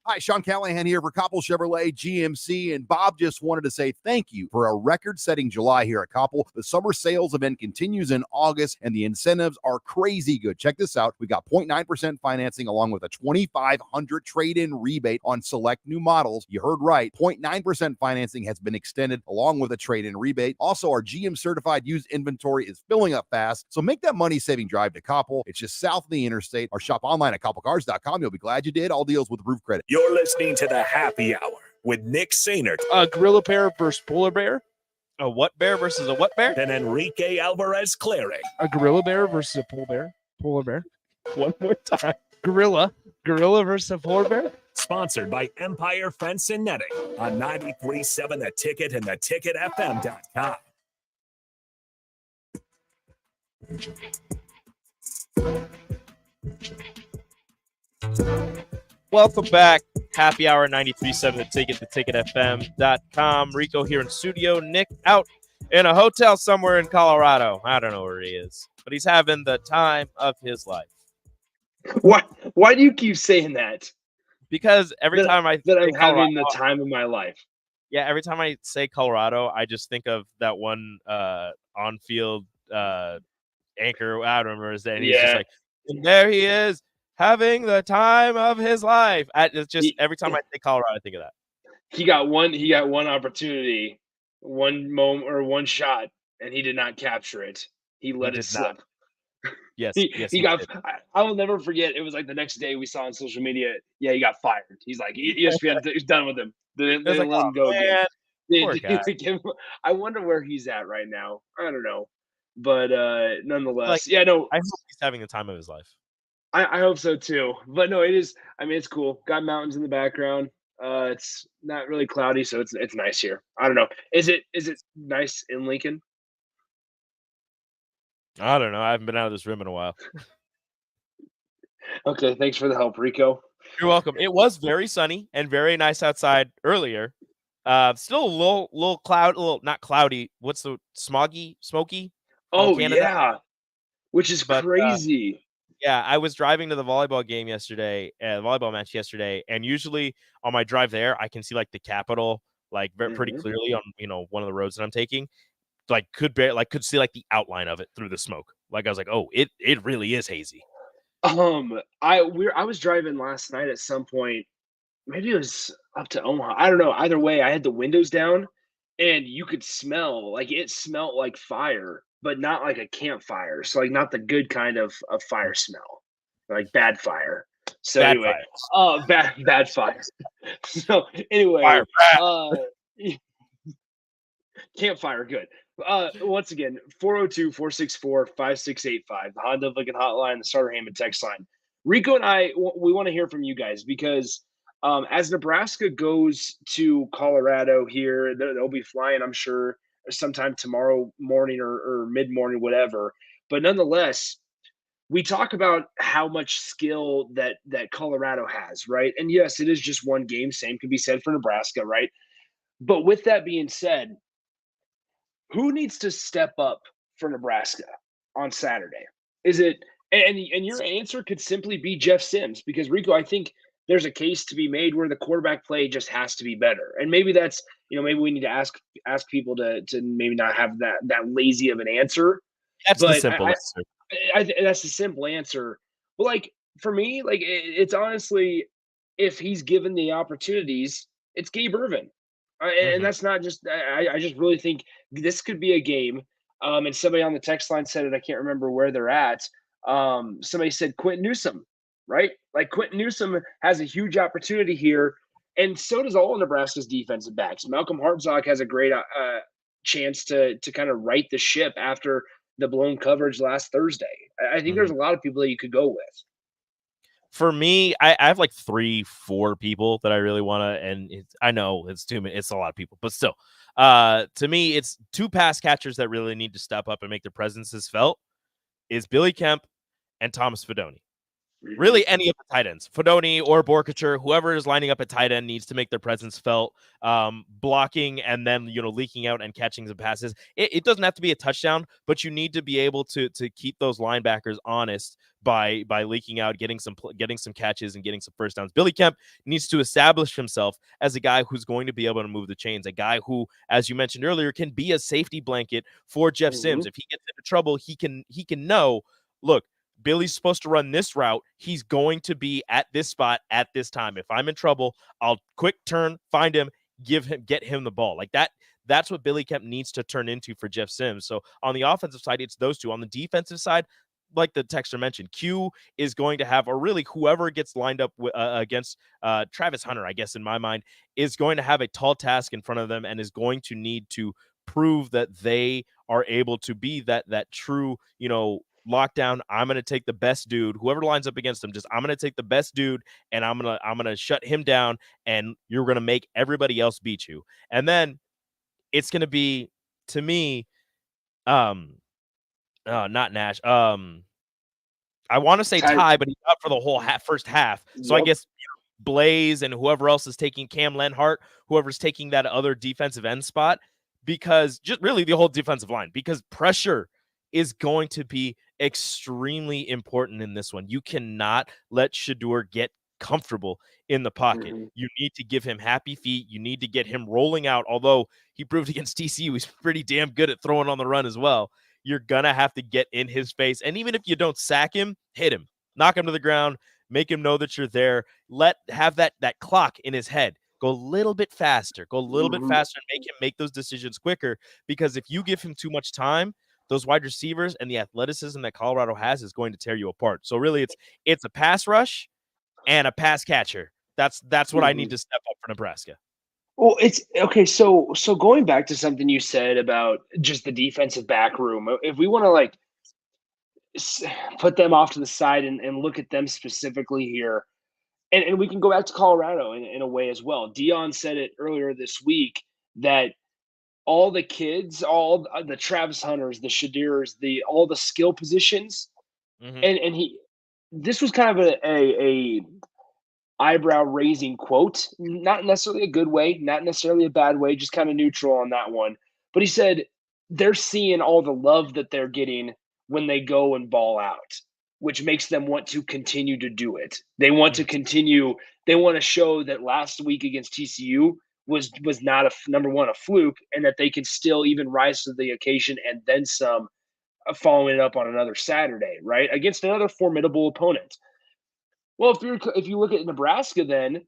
Hi, Sean Callahan here for Koppel Chevrolet GMC, and Bob just wanted to say thank you for a record-setting July here at Koppel. The summer sales event continues in August, and the incentives are crazy good. Check this out. We got 0.9% financing along with a $2,500 trade-in rebate on select new models. You heard right. 0.9% financing has been extended along with a trade-in rebate. Also, our GM-certified used inventory is filling up fast, so make that money-saving drive to Koppel. It's just south of the interstate, or shop online at koppelcars.com. You'll be glad you did. All deals with approved credit. You're listening to the Happy Hour with Nick Sainert. A gorilla bear versus polar bear. A what bear versus a what bear? And Enrique Alvarez Clary. A gorilla bear versus a polar bear. Polar bear. One more time. Gorilla versus a polar bear. Sponsored by Empire Fence and Netting on 93.7 The Ticket and theticketfm.com. Welcome back. Happy Hour 93.7 The Ticket, theticketfm.com. Rico here in studio. Nick out in a hotel somewhere in Colorado. I don't know where he is, but he's having the time of his life. Why do you keep saying that? Because every time I'm having the time of my life. Yeah, every time I say Colorado, I just think of that one on-field anchor. I don't remember his name. He's just like, and there he is, having the time of his life. It's just every time I say Colorado, I think of that. He got one opportunity, one moment or one shot, and he did not capture it. He let it slip. Yes, he got. I will never forget. It was like the next day we saw on social media. Yeah, he got fired. He's like ESPN is done with him. They didn't let him go again. Poor guy. I wonder where he's at right now. I don't know, but nonetheless, I hope he's having the time of his life. I hope so too. But no, it is. I mean, it's cool. Got mountains in the background. It's not really cloudy, so it's nice here. I don't know. Is it nice in Lincoln? I don't know. I haven't been out of this room in a while. Okay, thanks for the help, Rico. You're welcome. It was very sunny and very nice outside earlier. Still a little cloud, not cloudy. What's the smoky? Oh yeah, which is crazy. Yeah, I was driving to the volleyball game yesterday, volleyball match yesterday, and usually on my drive there, I can see like the Capitol like pretty clearly on one of the roads that I'm taking. Like could see like the outline of it through the smoke. Like I was like, oh, it really is hazy. I was driving last night at some point. Maybe it was up to Omaha. I don't know. Either way, I had the windows down, and you could smell it smelled like fire, but not like a campfire. So like not the good kind of fire smell, like bad fire. So bad anyway, fire. Bad fire. So anyway, campfire, good. Once again, 402-464-5685, the Honda of Lincoln hotline, the Starter Heyman text line. Rico and I, we want to hear from you guys because as Nebraska goes to Colorado here, they'll be flying, I'm sure, sometime tomorrow morning or mid-morning, whatever. But nonetheless, we talk about how much skill that Colorado has, right? And yes, it is just one game. Same can be said for Nebraska, right? But with that being said, who needs to step up for Nebraska on Saturday? Is it and your answer could simply be Jeff Sims, because Rico, I think there's a case to be made where the quarterback play just has to be better. And maybe that's, maybe we need to ask people to maybe not have that lazy of an answer. That's the simple answer. That's the simple answer. But like for me, like it's honestly, if he's given the opportunities, it's Gabe Ervin. And that's not just, I just really think this could be a game. And somebody on the text line said it, I can't remember where they're at. Somebody said Quentin Newsome, right? Like Quentin Newsome has a huge opportunity here. And so does all of Nebraska's defensive backs. Malcolm Hartzog has a great chance to kind of right the ship after the blown coverage last Thursday. I think there's a lot of people that you could go with. For me, I have like 3-4 people that I really want to, and I know it's too many. It's a lot of people, but still, to me, it's 2 pass catchers that really need to step up and make their presences felt. Is Billy Kemp and Thomas Fidone. Really, any of the tight ends, Fedoni or Borkacher, whoever is lining up at tight end needs to make their presence felt, blocking and then, leaking out and catching some passes. It doesn't have to be a touchdown, but you need to be able to keep those linebackers honest by leaking out, getting some catches and getting some first downs. Billy Kemp needs to establish himself as a guy who's going to be able to move the chains, a guy who, as you mentioned earlier, can be a safety blanket for Jeff Sims. If he gets into trouble, he can know, look, Billy's supposed to run this route. He's going to be at this spot at this time. If I'm in trouble, I'll quick turn, find him, get him the ball. Like that. That's what Billy Kemp needs to turn into for Jeff Sims. So on the offensive side, it's those two. On the defensive side, like the texter mentioned, Q is going to have, or really whoever gets lined up against Travis Hunter, I guess in my mind, is going to have a tall task in front of them and is going to need to prove that they are able to be that true, lockdown. I'm going to take the best dude, whoever lines up against him, I'm going to take the best dude and I'm going to shut him down, and you're going to make everybody else beat you. And then it's going to be, to me, not Nash. I want to say Ty, but he's up for the whole first half. So I guess Blaze and whoever else is taking Cam Lenhart, whoever's taking that other defensive end spot, because just really the whole defensive line, because pressure is going to be extremely important in this one. You cannot let Shedeur get comfortable in the pocket. You need to give him happy feet. You need to get him rolling out. Although he proved against TCU, he's pretty damn good at throwing on the run as well. You're going to have to get in his face. And even if you don't sack him, hit him, knock him to the ground, make him know that you're there. Have that clock in his head. Go a little bit faster, and make him make those decisions quicker. Because if you give him too much time, those wide receivers and the athleticism that Colorado has is going to tear you apart. So really it's a pass rush and a pass catcher. That's what I need to step up for Nebraska. Well, it's okay. So going back to something you said about just the defensive back room, if we want to put them off to the side and look at them specifically here, and we can go back to Colorado in a way as well. Dion said it earlier this week that all the kids, all the Travis Hunters, the Shedeurs, all the skill positions, and this was kind of a eyebrow raising quote, not necessarily a good way, not necessarily a bad way, just kind of neutral on that one. But he said they're seeing all the love that they're getting when they go and ball out, which makes them want to continue to do it. They want to continue. They want to show that last week against TCU was not a fluke, and that they can still even rise to the occasion and then some, following it up on another Saturday, right, against another formidable opponent. Well, if you look at Nebraska, then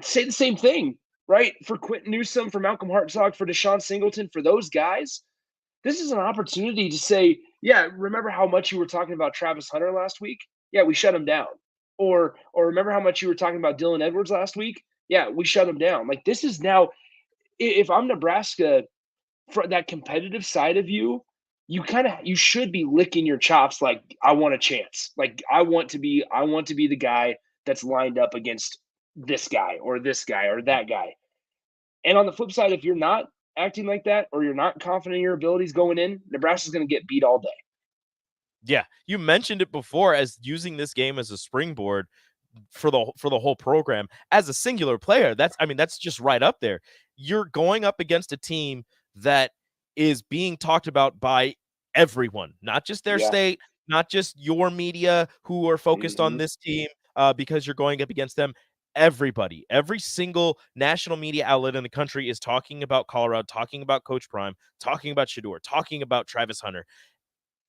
say the same thing, right? For Quentin Newsome, for Malcolm Hartzog, for Deshaun Singleton, for those guys, this is an opportunity to say, yeah, remember how much you were talking about Travis Hunter last week? Yeah, we shut him down. Or remember how much you were talking about Dylan Edwards last week? Yeah, we shut him down. Like, this is now, if I'm Nebraska, for that competitive side of you, you should be licking your chops like, I want a chance. Like, I want to be the guy that's lined up against this guy or that guy. And on the flip side, if you're not acting like that, or you're not confident in your abilities going in, Nebraska's going to get beat all day. Yeah, you mentioned it before as using this game as a springboard for the whole program as a singular player. That's just right up there. You're going up against a team that is being talked about by everyone, not just their state, not just your media who are focused on this team because you're going up against them. Everybody, every single national media outlet in the country is talking about Colorado, talking about Coach Prime, talking about Shedeur, talking about Travis Hunter.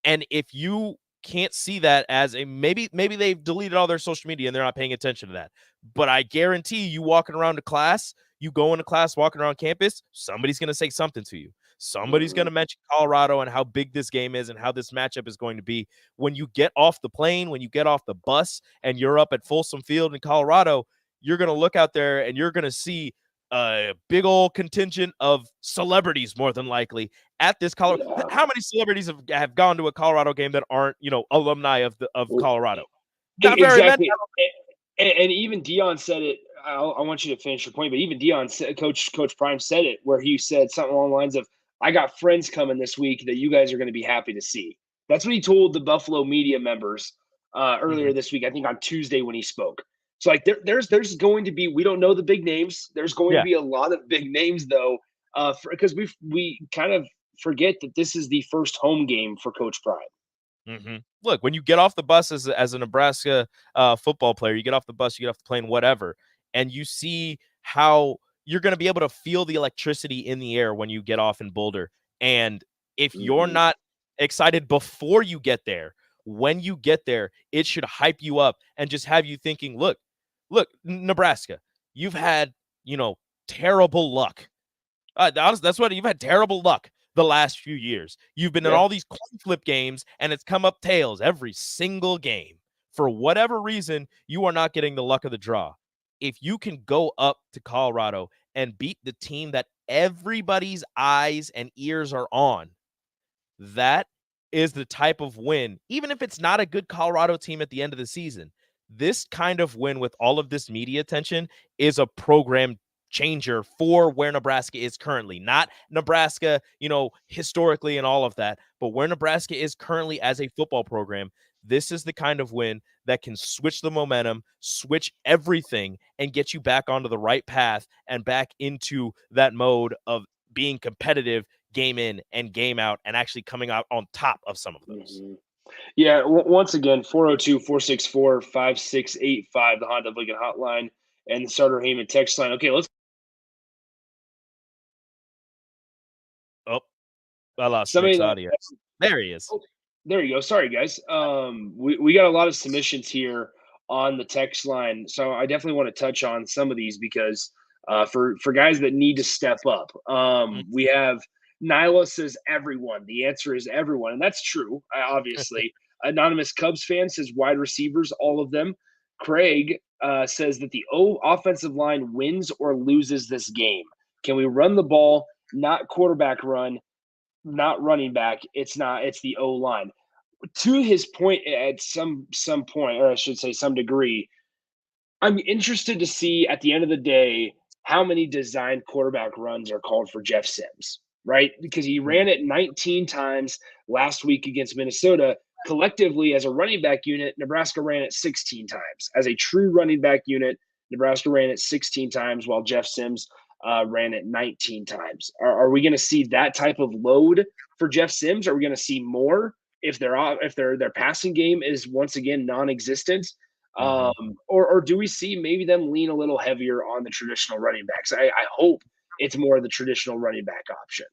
And if you can't see that as a maybe they've deleted all their social media and they're not paying attention to that. But I guarantee you walking around to class, you go into class, walking around campus, somebody's going to say something to you. Somebody's going to mention Colorado and how big this game is and how this matchup is going to be. When you get off the plane, when you get off the bus and you're up at Folsom Field in Colorado, you're going to look out there and you're going to see a big old contingent of celebrities, more than likely, at this Colorado. Yeah. How many celebrities have gone to a Colorado game that aren't, alumni of Colorado? Not exactly. And even Dion said it. I want you to finish your point, but even Dion said, Coach Prime said it, where he said something along the lines of, "I got friends coming this week that you guys are going to be happy to see." That's what he told the Buffalo media members earlier this week, I think on Tuesday when he spoke. So like there's going to be, we don't know the big names. There's going to be a lot of big names though, because we kind of forget that this is the first home game for Coach Prime. Look, when you get off the bus as a Nebraska football player, you get off the bus, you get off the plane, whatever, and you see how you're going to be able to feel the electricity in the air when you get off in Boulder. And if you're not excited before you get there, when you get there, it should hype you up and just have you thinking, look, Nebraska, you've had, terrible luck. Honestly, that's what you've had, terrible luck the last few years. You've been in all these coin flip games, and it's come up tails every single game. For whatever reason, you are not getting the luck of the draw. If you can go up to Colorado and beat the team that everybody's eyes and ears are on, that is the type of win, even if it's not a good Colorado team at the end of the season. This kind of win with all of this media attention is a program changer for where Nebraska is currently. Not Nebraska, historically and all of that, but where Nebraska is currently as a football program. This is the kind of win that can switch the momentum, switch everything, and get you back onto the right path and back into that mode of being competitive game in and game out and actually coming out on top of some of those. Yeah, once again, 402-464-5685, the Honda of Lincoln hotline, and the Starter Heyman text line. Okay, let's. Oh, I lost Nick's audio. There he is. Oh, there you go. Sorry, guys. We got a lot of submissions here on the text line, so I definitely want to touch on some of these because for guys that need to step up, we have Nyla says everyone. The answer is everyone, and that's true, obviously. Anonymous Cubs fan says wide receivers, all of them. Craig says that the offensive line wins or loses this game. Can we run the ball, not quarterback run, not running back? It's the O-line. To his point, at some point, or I should say some degree, I'm interested to see at the end of the day how many designed quarterback runs are called for Jeff Sims, right? Because he ran it 19 times last week against Minnesota. Collectively, as a running back unit, Nebraska ran it 16 times. As a true running back unit, Nebraska ran it 16 times, while Jeff Sims ran it 19 times. Are we going to see that type of load for Jeff Sims? Are we going to see more if their passing game is once again non-existent? Or do we see maybe them lean a little heavier on the traditional running backs? I hope it's more of the traditional running back option.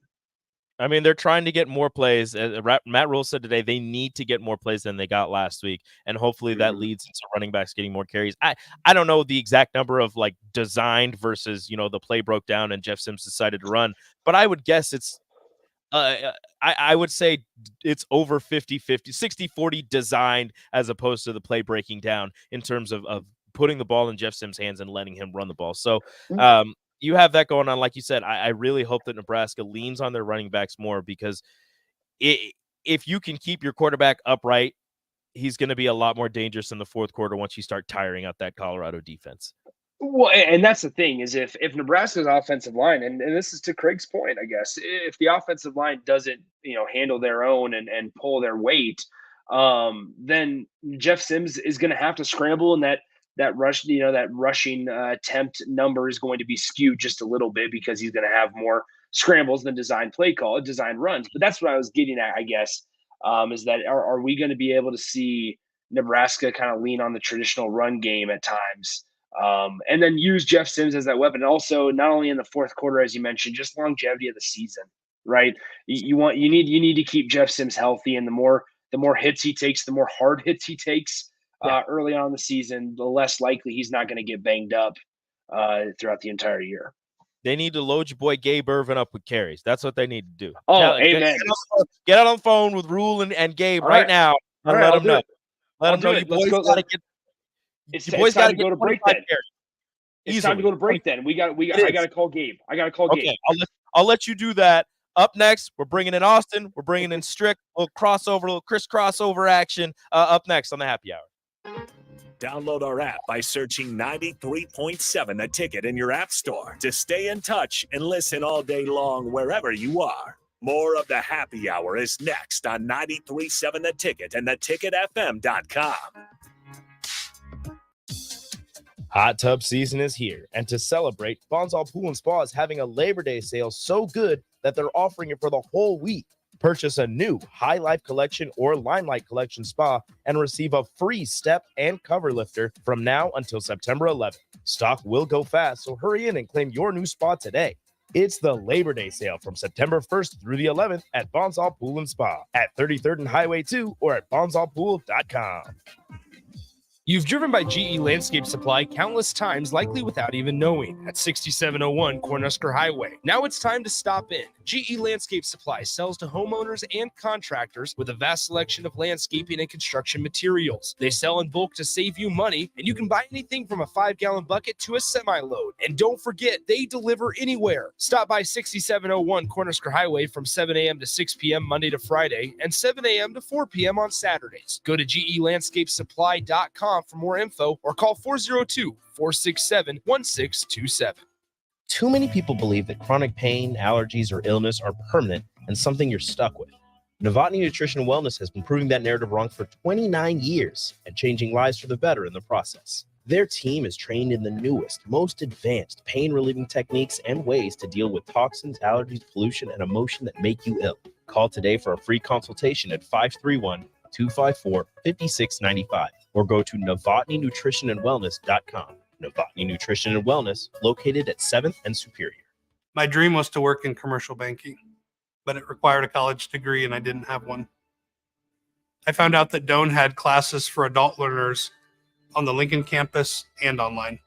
I mean, they're trying to get more plays. Matt Rule said today they need to get more plays than they got last week, and hopefully that leads to running backs getting more carries. I don't know the exact number of like designed versus the play broke down and Jeff Sims decided to run, but I would guess it's I would say it's over 50-50, 60-40 designed as opposed to the play breaking down in terms of putting the ball in Jeff Sims' hands and letting him run the ball. So you have that going on. Like you said, I really hope that Nebraska leans on their running backs more because if you can keep your quarterback upright, he's going to be a lot more dangerous in the fourth quarter once you start tiring out that Colorado defense. Well, and that's the thing is if Nebraska's offensive line, and this is to Craig's point, I guess, if the offensive line doesn't, handle their own and pull their weight, then Jeff Sims is going to have to scramble, and that rushing attempt number is going to be skewed just a little bit because he's going to have more scrambles than design runs. But that's what I was getting at, I guess, is that are we going to be able to see Nebraska kind of lean on the traditional run game at times? And then use Jeff Sims as that weapon. And also, not only in the fourth quarter, as you mentioned, just longevity of the season, right? You need to keep Jeff Sims healthy, and the more hits he takes, the more hard hits he takes early on in the season, the less likely he's not going to get banged up throughout the entire year. They need to load your boy Gabe Irvin up with carries. That's what they need to do. Oh, amen. Get out on the phone with Rule and Gabe right now and let them know. Let them know you boys got to get. It's time to go to break then. It's time to go to break then. I got to call Gabe. Okay, I'll let you do that. Up next, we're bringing in Austin. We're bringing in Strick. A little Chris crossover action up next on the Happy Hour. Download our app by searching 93.7 The Ticket in your app store to stay in touch and listen all day long wherever you are. More of the happy hour is next on 93.7 The Ticket and theticketfm.com. Hot tub season is here, and to celebrate, Bonzal Pool and Spa is having a Labor Day sale so good that they're offering it for the whole week. Purchase a new High Life Collection or Limelight Collection spa and receive a free step and cover lifter from now until September 11th. Stock will go fast, so hurry in and claim your new spa today. It's the Labor Day sale from September 1st through the 11th at Bonzal Pool and Spa at 33rd and Highway 2 or at bonzalpool.com. You've driven by GE Landscape Supply countless times, likely without even knowing, at 6701 Cornhusker Highway. Now it's time to stop in. GE Landscape Supply sells to homeowners and contractors with a vast selection of landscaping and construction materials. They sell in bulk to save you money, and you can buy anything from a 5-gallon bucket to a semi-load. And don't forget, they deliver anywhere. Stop by 6701 Cornhusker Highway from 7 a.m. to 6 p.m. Monday to Friday and 7 a.m. to 4 p.m. on Saturdays. Go to GELandscapesupply.com for more info or call 402-467-1627. Too many people believe that chronic pain, allergies, or illness are permanent and something you're stuck with. Novotny Nutrition and Wellness has been proving that narrative wrong for 29 years and changing lives for the better in the process. Their team is trained in the newest, most advanced pain-relieving techniques and ways to deal with toxins, allergies, pollution, and emotion that make you ill. Call today for a free consultation at 531-254-5695 or go to novotnynutritionandwellness.com. Novotny Nutrition and Wellness, located at 7th and Superior. My dream was to work in commercial banking, but it required a college degree and I didn't have one. I found out that Doane had classes for adult learners on the Lincoln campus and online.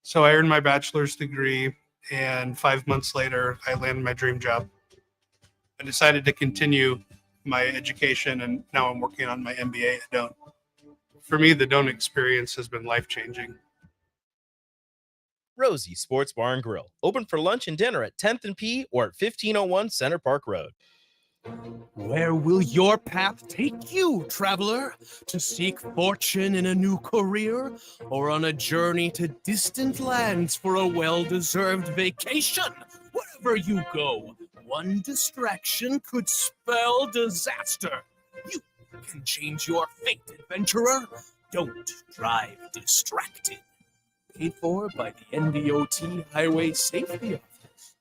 So I earned my bachelor's degree, and 5 months later, I landed my dream job. I decided to continue my education, and now I'm working on my MBA at Doane. For me, the Doane experience has been life-changing. Rosie Sports Bar and Grill, open for lunch and dinner at 10th and P or at 1501 Center Park Road. Where will your path take you, traveler? To seek fortune in a new career, or on a journey to distant lands for a well-deserved vacation? Wherever you go, one distraction could spell disaster. You can change your fate, adventurer. Don't drive distracted. Paid for by the NDOT Highway Safety Office.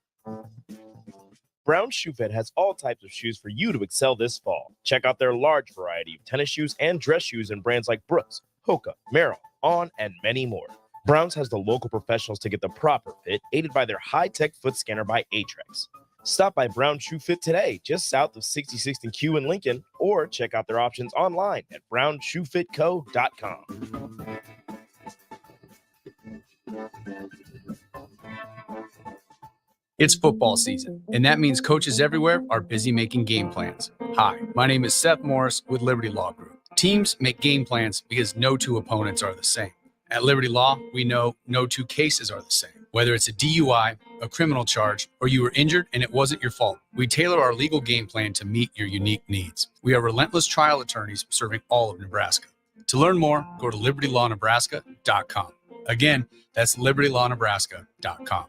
Brown Shoe Fit has all types of shoes for you to excel this fall. Check out their large variety of tennis shoes and dress shoes in brands like Brooks, Hoka, Merrell, On, and many more. Browns has the local professionals to get the proper fit, aided by their high-tech foot scanner by Atrex. Stop by Brown Shoe Fit today, just south of 66th and Q in Lincoln, or check out their options online at brownshoefitco.com. It's football season, and that means coaches everywhere are busy making game plans. Hi, my name is Seth Morris with Liberty Law Group. Teams make game plans because no two opponents are the same. At Liberty Law, we know no two cases are the same. Whether it's a DUI, a criminal charge, or you were injured and it wasn't your fault, we tailor our legal game plan to meet your unique needs. We are relentless trial attorneys serving all of Nebraska. To learn more, go to libertylawnebraska.com. Again, that's libertylawnebraska.com.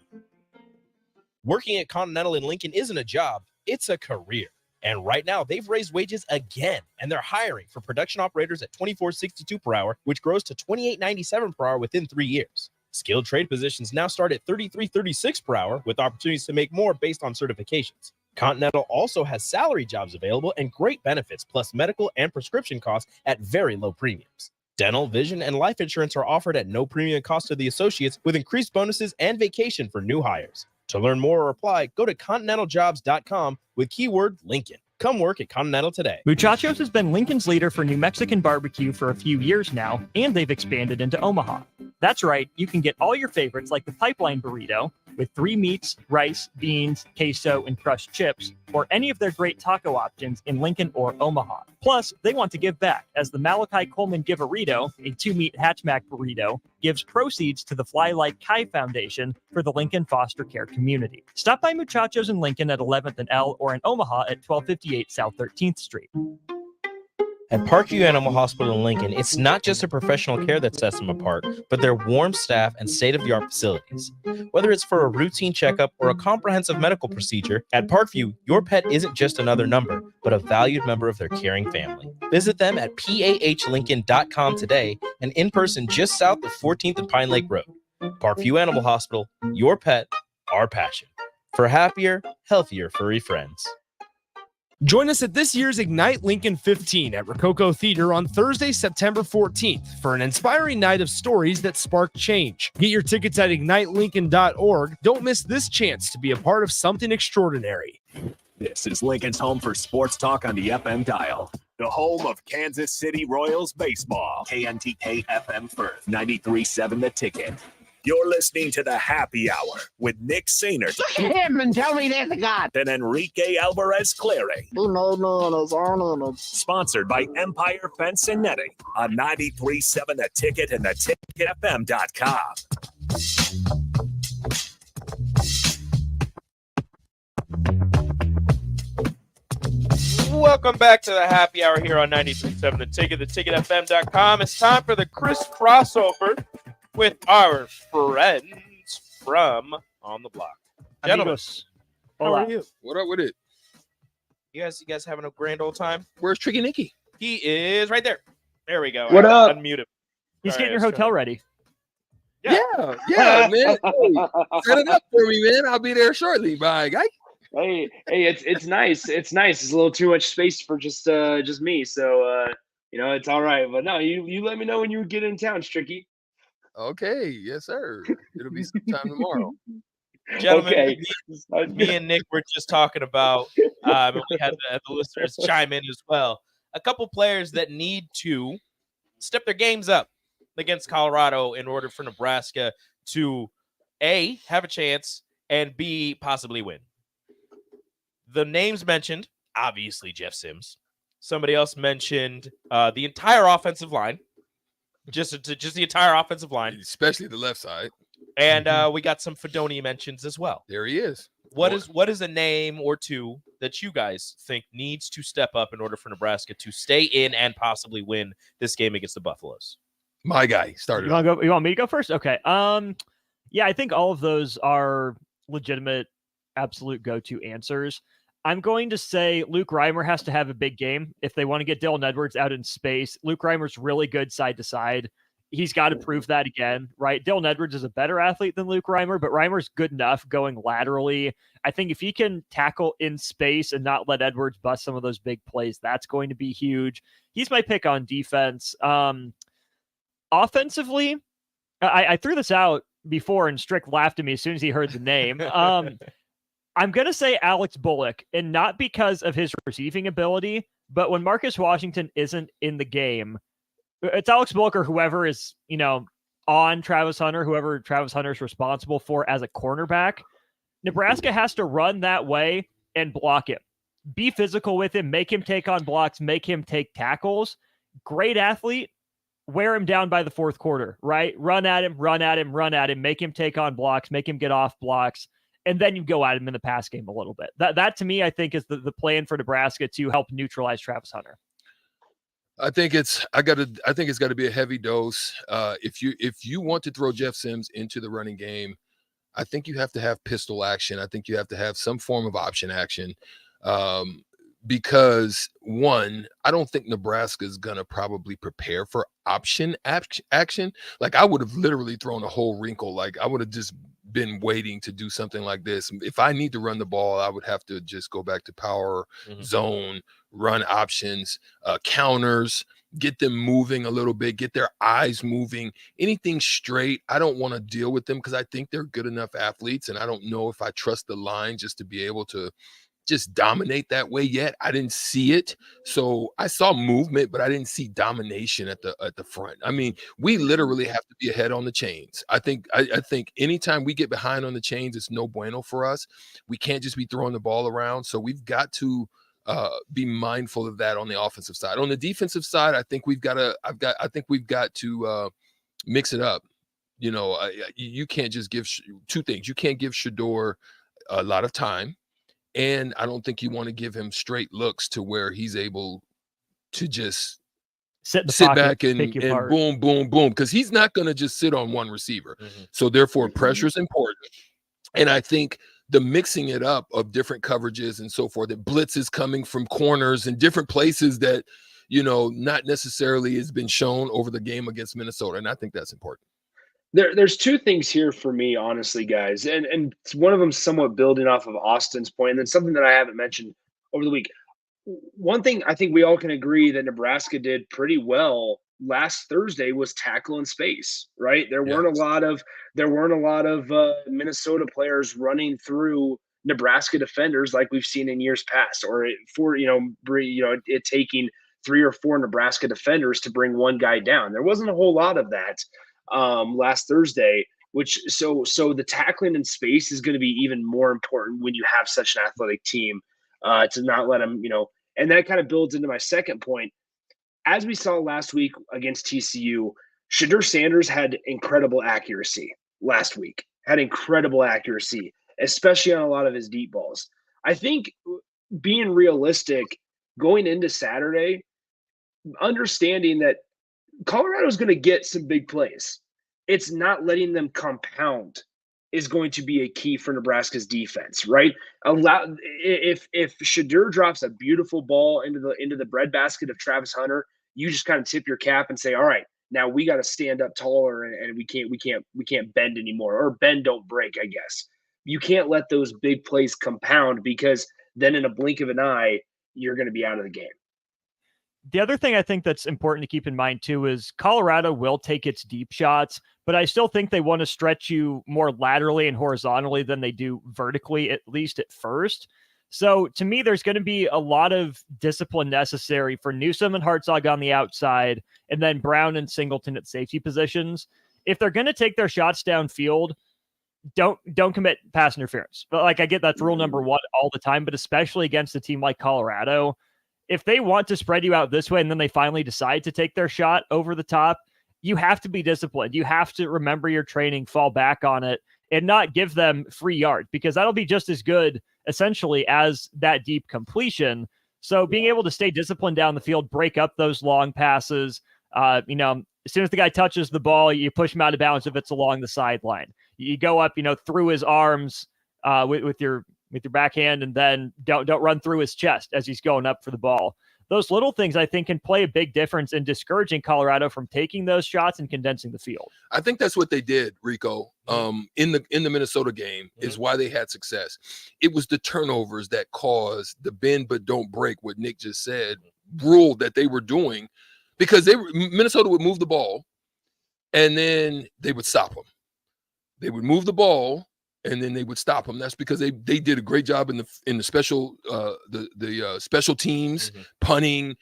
Working at Continental in Lincoln isn't a job, it's a career. And right now, they've raised wages again, and they're hiring for production operators at $24.62 per hour, which grows to $28.97 per hour within 3 years. Skilled trade positions now start at $33.36 per hour, with opportunities to make more based on certifications. Continental also has salary jobs available and great benefits, plus medical and prescription costs at very low premiums. Dental, vision, and life insurance are offered at no premium cost to the associates, with increased bonuses and vacation for new hires. To learn more or apply, go to continentaljobs.com with keyword Lincoln. Come work at Continental today. Muchachos has been Lincoln's leader for New Mexican barbecue for a few years now, and they've expanded into Omaha. That's right, you can get all your favorites like the pipeline burrito with 3 meats, rice, beans, queso, and crushed chips, or any of their great taco options in Lincoln or Omaha. Plus, they want to give back, as the Malachi Coleman Giverito, a 2-meat hatchback burrito, gives proceeds to the Fly Like Kai Foundation for the Lincoln foster care community. Stop by Muchachos in Lincoln at 11th and L or in Omaha at 1258 South 13th Street. At Parkview Animal Hospital in Lincoln, it's not just a professional care that sets them apart, but their warm staff and state-of-the-art facilities. Whether it's for a routine checkup or a comprehensive medical procedure, at Parkview, your pet isn't just another number, but a valued member of their caring family. Visit them at pahlincoln.com today and in person just south of 14th and Pine Lake Road. Parkview Animal Hospital, your pet, our passion. For happier, healthier furry friends. Join us at this year's Ignite Lincoln 15 at Rococo Theater on Thursday, September 14th for an inspiring night of stories that spark change. Get your tickets at ignitelincoln.org. Don't miss this chance to be a part of something extraordinary. This is Lincoln's home for sports talk on the FM dial. The home of Kansas City Royals baseball. KNTK FM Firth, 93.7 The Ticket. You're listening to the Happy Hour with Nick Sainert. Look at him and tell me there's a God. And Enrique Alvarez Clary. Sponsored by Empire Fence and Netting on 93.7 The Ticket and theticketfm.com. Welcome back to the Happy Hour here on 93.7 The Ticket, theticketfm.com. It's time for the Chris crossover with our friends from On the Block. Gentlemen, Amigos. how Hola. are you? What up with it? You guys having a grand old time? Where's Tricky Nicky? He is right there. There we go. What I up? Unmute him. He's Sorry, getting your I was hotel ready. Yeah, man. Hey, set it up for me, man. I'll be there shortly. Bye, guy. Hey, it's nice. It's nice. It's a little too much space for just me. So it's all right. But no, you let me know when you get in town, Stricky. Okay, yes, sir. It'll be sometime tomorrow. Gentlemen, Okay. me and Nick were just talking about, and we had the listeners chime in as well. A couple players that need to step their games up against Colorado in order for Nebraska to A, have a chance, and B, possibly win. The names mentioned, obviously Jeff Sims. Somebody else mentioned the entire offensive line, just the entire offensive line, especially the left side. And we got some Fedoni mentions as well. There he is. What is a name or two that you guys think needs to step up in order for Nebraska to stay in and possibly win this game against the Buffaloes? My guy started. You want me to go first? Okay. Yeah, I think all of those are legitimate, absolute go-to answers. I'm going to say Luke Reimer has to have a big game if they want to get Dylan Edwards out in space. Luke Reimer's really good side to side. He's got to prove that again, right? Dylan Edwards is a better athlete than Luke Reimer, but Reimer's good enough going laterally. I think if he can tackle in space and not let Edwards bust some of those big plays, that's going to be huge. He's my pick on defense. Offensively, I threw this out before and Strick laughed at me as soon as he heard the name. I'm going to say Alex Bullock, and not because of his receiving ability, but when Marcus Washington isn't in the game, it's Alex Bullock or whoever is, on Travis Hunter, whoever Travis Hunter is responsible for as a cornerback. Nebraska has to run that way and block him. Be physical with him, make him take on blocks, make him take tackles. Great athlete, wear him down by the fourth quarter, right? Run at him, make him take on blocks, make him get off blocks. And then you go at him in the pass game a little bit. That to me, I think, is the plan for Nebraska to help neutralize Travis Hunter. I think it's got to be a heavy dose. If you want to throw Jeff Sims into the running game, I think you have to have pistol action. I think you have to have some form of option action. Because one, I don't think Nebraska is going to probably prepare for option action. Like I would have literally thrown a whole wrinkle. Like I would have just been waiting to do something like this. If I need to run the ball, I would have to just go back to power, zone, run options, counters, get them moving a little bit, get their eyes moving, anything straight. I don't want to deal with them because I think they're good enough athletes. And I don't know if I trust the line just to be able to just dominate that way yet. I didn't see it. So I saw movement, but I didn't see domination at the front. I mean, we literally have to be ahead on the chains. I think anytime we get behind on the chains, it's no bueno for us. We can't just be throwing the ball around. So we've got to be mindful of that on the offensive side. On the defensive side, I think we've got to mix it up. You can't just give two things. You can't give Shedeur a lot of time. And I don't think you want to give him straight looks to where he's able to just sit in the sit pocket, back pick and you apart. boom, boom, boom, because he's not going to just sit on one receiver. So therefore, pressure is important. And I think the mixing it up of different coverages and so forth, that blitz is coming from corners and different places that, not necessarily has been shown over the game against Minnesota. And I think that's important. There's two things here for me, honestly, guys, and one of them somewhat building off of Austin's point, and then something that I haven't mentioned over the week. One thing I think we all can agree that Nebraska did pretty well last Thursday was tackle in space, right? There weren't a lot of Minnesota players running through Nebraska defenders like we've seen in years past, or it taking 3 or 4 Nebraska defenders to bring one guy down. There wasn't a whole lot of that last Thursday, so the tackling in space is going to be even more important when you have such an athletic team, to not let them, and that kind of builds into my second point. As we saw last week against TCU, Shadur Sanders had incredible accuracy last week, especially on a lot of his deep balls. I think being realistic going into Saturday, understanding that Colorado's going to get some big plays. It's not letting them compound is going to be a key for Nebraska's defense, right? If Shadur drops a beautiful ball into the breadbasket of Travis Hunter, you just kind of tip your cap and say, all right, now we got to stand up taller and we can't bend anymore, or bend don't break, I guess. You can't let those big plays compound, because then in a blink of an eye, you're going to be out of the game. The other thing I think that's important to keep in mind too is Colorado will take its deep shots, but I still think they want to stretch you more laterally and horizontally than they do vertically, at least at first. So to me, there's going to be a lot of discipline necessary for Newsome and Hartzog on the outside, and then Brown and Singleton at safety positions. If they're going to take their shots downfield, don't commit pass interference. But I get that's rule number 1 all the time, but especially against a team like Colorado. If they want to spread you out this way and then they finally decide to take their shot over the top, you have to be disciplined. You have to remember your training, fall back on it, and not give them free yards, because that'll be just as good essentially as that deep completion. So being able to stay disciplined down the field, break up those long passes, as soon as the guy touches the ball, you push him out of bounds if it's along the sideline. You go up, through his arms with your backhand, and then don't run through his chest as he's going up for the ball. Those little things, I think, can play a big difference in discouraging Colorado from taking those shots and condensing the field. I think that's what they did, Rico, in the Minnesota game, is why they had success. It was the turnovers that caused the bend but don't break, what Nick just said, rule that they were doing, because Minnesota would move the ball and then they would stop them. They would move the ball and then they would stop them. That's because they did a great job in the special special teams, punting,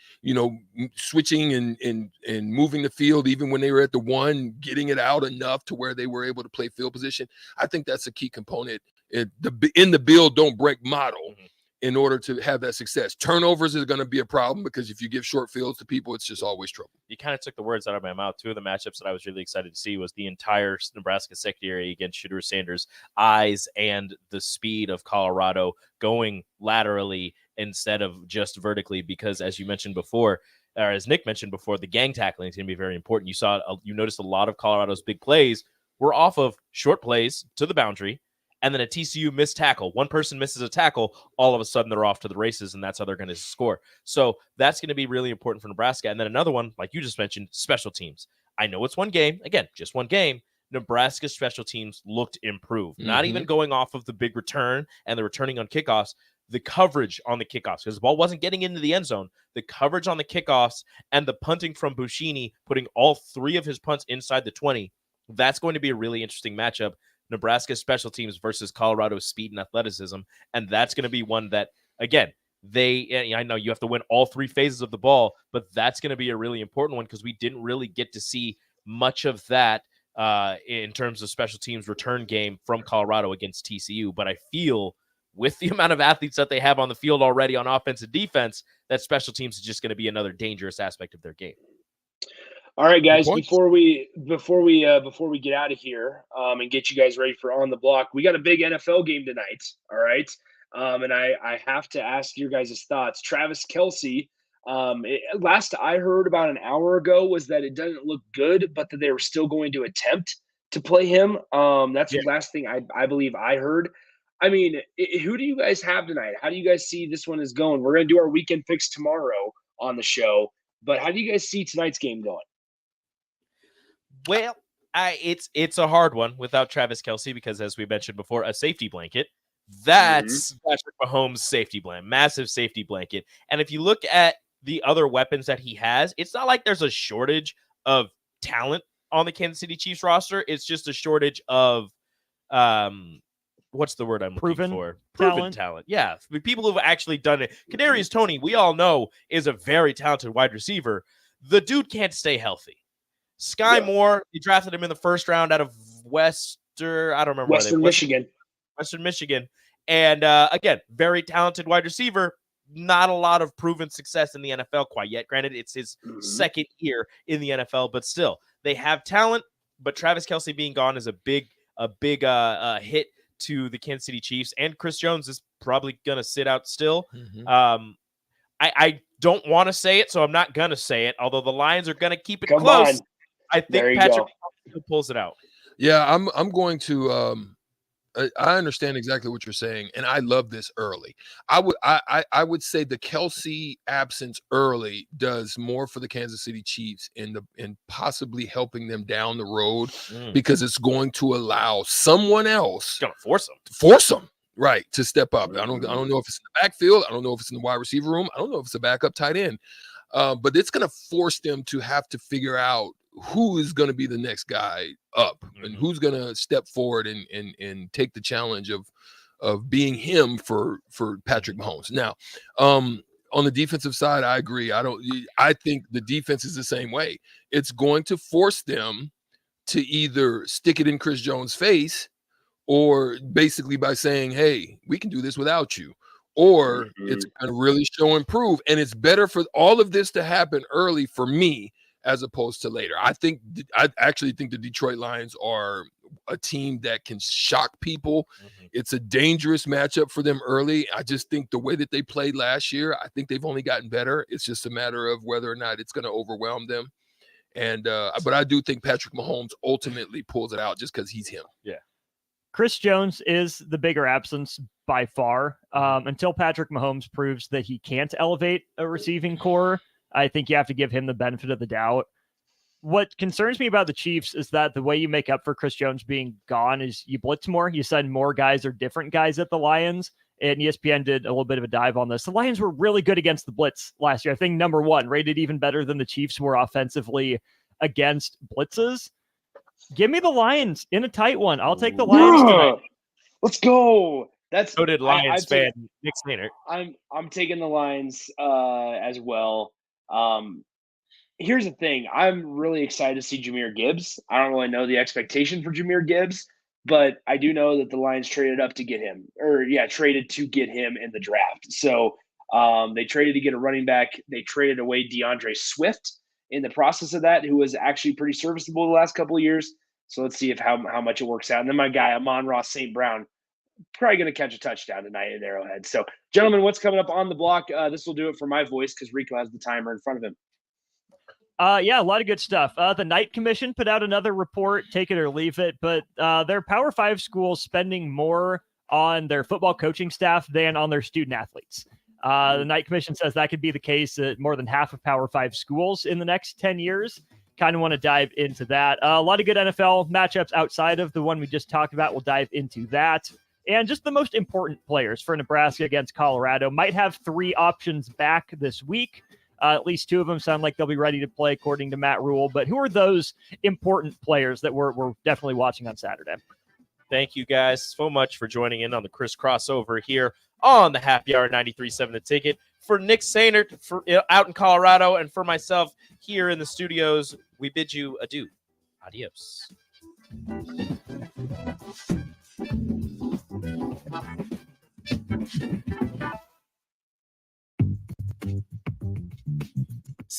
switching and moving the field, even when they were at the 1, getting it out enough to where they were able to play field position. I think that's a key component in the build don't break model in order to have that success. Turnovers is going to be a problem, because if you give short fields to people, it's just always trouble. You kind of took the words out of my mouth. 2 of the matchups that I was really excited to see was the entire Nebraska secondary against Shadur Sanders' eyes and the speed of Colorado going laterally instead of just vertically, because as you mentioned before, or as Nick mentioned before, the gang tackling is going to be very important. You noticed a lot of Colorado's big plays were off of short plays to the boundary, and then a TCU missed tackle. One person misses a tackle, all of a sudden they're off to the races, and that's how they're going to score. So that's going to be really important for Nebraska. And then another one, like you just mentioned, special teams. I know it's one game. Again, just one game. Nebraska's special teams looked improved. Not even going off of the big return and the returning on kickoffs, the coverage on the kickoffs, because the ball wasn't getting into the end zone. The coverage on the kickoffs and the punting from Buschini, putting all 3 of his punts inside the 20, that's going to be a really interesting matchup. Nebraska special teams versus Colorado's speed and athleticism. And that's going to be one that, again, I know you have to win all 3 phases of the ball, but that's going to be a really important one, because we didn't really get to see much of that in terms of special teams return game from Colorado against TCU. But I feel with the amount of athletes that they have on the field already on offense and defense, that special teams is just going to be another dangerous aspect of their game. All right, guys, before we get out of here and get you guys ready for On the Block, we got a big NFL game tonight. All right. And I have to ask your guys' thoughts. Travis Kelce Last I heard about an hour ago was that it doesn't look good, but that they were still going to attempt to play him. That's the last thing I believe I heard. I mean, who do you guys have tonight? How do you guys see this one is going? We're going to do our weekend picks tomorrow on the show, but how do you guys see tonight's game going? Well, it's a hard one without Travis Kelce because, as we mentioned before, a safety blanket. That's Patrick Mahomes' safety blanket, massive safety blanket. And if you look at the other weapons that he has, it's not like there's a shortage of talent on the Kansas City Chiefs roster. It's just a shortage of what's the word I'm looking for? Proven talent. Yeah, people who've actually done it. Kadarius Toney, we all know, is a very talented wide receiver. The dude can't stay healthy. Sky Moore, you drafted him in the first round out of Western Michigan. Western Michigan. And again, very talented wide receiver. Not a lot of proven success in the NFL quite yet. Granted, it's his second year in the NFL, but still, they have talent. But Travis Kelce being gone is a big hit to the Kansas City Chiefs. And Chris Jones is probably going to sit out still. I don't want to say it, so I'm not going to say it, although the Lions are going to keep it close. I think Patrick pulls it out. Yeah, I'm going to I understand exactly what you're saying, and I love this early. I would say the Kelce absence early does more for the Kansas City Chiefs in possibly helping them down the road because it's going to allow someone else going to force them right to step up. I don't know if it's in the backfield. I don't know if it's in the wide receiver room. I don't know if it's a backup tight end, but it's going to force them to have to figure out who is going to be the next guy up and who's going to step forward and take the challenge of being him for Patrick Mahomes. Now, on the defensive side, I agree. I think the defense is the same way. It's going to force them to either stick it in Chris Jones' face or basically by saying, hey, we can do this without you. Or it's going to really show and prove. And it's better for all of this to happen early for me as opposed to later. I actually think the Detroit Lions are a team that can shock people. It's a dangerous matchup for them early. I just think the way that they played last year, I think they've only gotten better. It's just a matter of whether or not it's going to overwhelm them. And but I do think Patrick Mahomes ultimately pulls it out just because he's him. Yeah. Chris Jones is the bigger absence by far. Until Patrick Mahomes proves that he can't elevate a receiving core, I think you have to give him the benefit of the doubt. What concerns me about the Chiefs is that the way you make up for Chris Jones being gone is you blitz more. You send more guys or different guys at the Lions. And ESPN did a little bit of a dive on this. The Lions were really good against the blitz last year. I think number one, rated even better than the Chiefs were offensively against blitzes. Give me the Lions in a tight one. I'll take the Lions tonight. Let's go. That's so did Lions fan Nick Sainer. I'm taking the Lions as well. Here's the thing. I'm really excited to see Jahmyr Gibbs. I don't really know the expectation for Jahmyr Gibbs, but I do know that the Lions traded up to get him, traded to get him in the draft. So they traded to get a running back. They traded away DeAndre Swift in the process of that, who was actually pretty serviceable the last couple of years. So let's see how much it works out. And then my guy, Amon-Ra St. Brown, probably going to catch a touchdown tonight in Arrowhead. So, gentlemen, what's coming up on the block? This will do it for my voice because Rico has the timer in front of him. Yeah, a lot of good stuff. The Knight Commission put out another report, take it or leave it, but their Power 5 schools spending more on their football coaching staff than on their student athletes. The Knight Commission says that could be the case at more than half of Power 5 schools in the next 10 years. Kind of want to dive into that. A lot of good NFL matchups outside of the one we just talked about. We'll dive into that. And just the most important players for Nebraska against Colorado might have 3 options back this week. At least 2 of them sound like they'll be ready to play, according to Matt Rule. But who are those important players that we're definitely watching on Saturday? Thank you guys so much for joining in on the Chris Crossover here on the Happy Hour 93.7 The Ticket. For Nick Sainer out in Colorado and for myself here in the studios, we bid you adieu. Adios.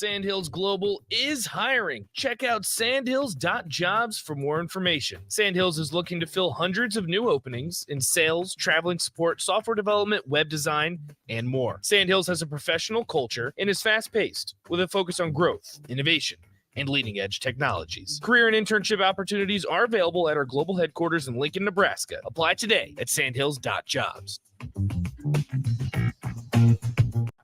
Sandhills Global is hiring. Check out sandhills.jobs for more information. Sandhills is looking to fill hundreds of new openings in sales, traveling support, software development, web design, and more. Sandhills has a professional culture and is fast-paced with a focus on growth, innovation, and leading-edge technologies. Career and internship opportunities are available at our global headquarters in Lincoln, Nebraska. Apply today at sandhills.jobs.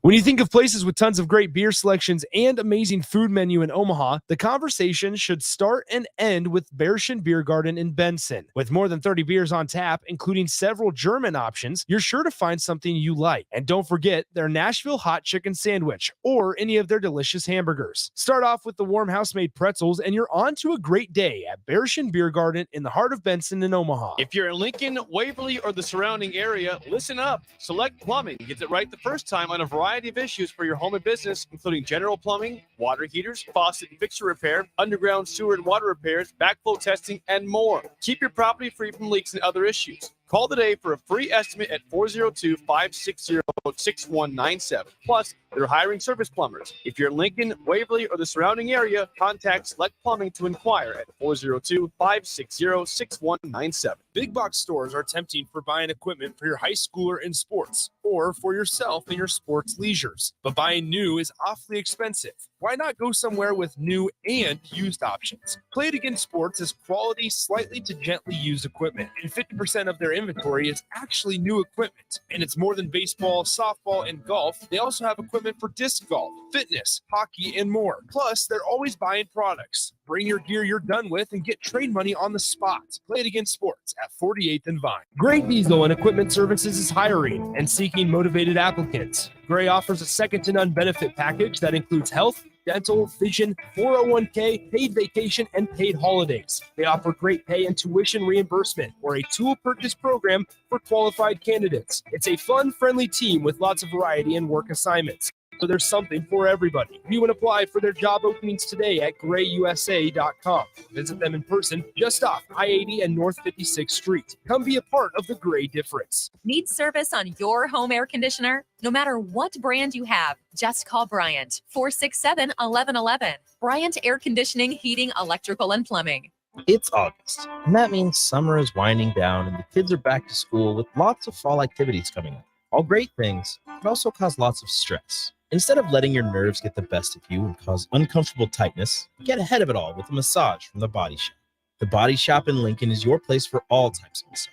When you think of places with tons of great beer selections and amazing food menu in Omaha, the conversation should start and end with Bärschen Beer Garden in Benson. With more than 30 beers on tap, including several German options, you're sure to find something you like. And don't forget their Nashville hot chicken sandwich or any of their delicious hamburgers. Start off with the warm house-made pretzels and you're on to a great day at Bärschen Beer Garden in the heart of Benson in Omaha. If you're in Lincoln, Waverly, or the surrounding area, listen up. Select Plumbing gets it right the first time on a variety of issues for your home and business, including general plumbing, water heaters, faucet and fixture repair, underground sewer and water repairs, backflow testing, and more. Keep your property free from leaks and other issues. Call today for a free estimate at 402-560-6197. Plus, they're hiring service plumbers. If you're in Lincoln, Waverly, or the surrounding area, contact Select Plumbing to inquire at 402-560-6197. Big box stores are tempting for buying equipment for your high schooler in sports or for yourself in your sports leisures. But buying new is awfully expensive. Why not go somewhere with new and used options? Play It Again Sports is quality, slightly to gently used equipment, and 50% of their inventory is actually new equipment. And it's more than baseball, softball, and golf. They also have equipment for disc golf, fitness, hockey, and more. Plus, they're always buying products. Bring your gear you're done with and get trade money on the spot. Play It Again Sports at 48th and Vine. Gray Diesel and Equipment Services is hiring and seeking motivated applicants. Gray offers a second-to-none benefit package that includes health, dental, vision, 401k, paid vacation, and paid holidays. They offer great pay and tuition reimbursement or a tool purchase program for qualified candidates. It's a fun, friendly team with lots of variety and work assignments. So there's something for everybody. View and apply for their job openings today at grayusa.com. Visit them in person just off I-80 and North 56th Street. Come be a part of the Gray difference. Need service on your home air conditioner? No matter what brand you have, just call Bryant, 467-1111. Bryant Air Conditioning, Heating, Electrical, and Plumbing. It's August, and that means summer is winding down and the kids are back to school with lots of fall activities coming up. All great things, but also cause lots of stress. Instead of letting your nerves get the best of you and cause uncomfortable tightness, get ahead of it all with a massage from The Body Shop. The Body Shop in Lincoln is your place for all types of massages.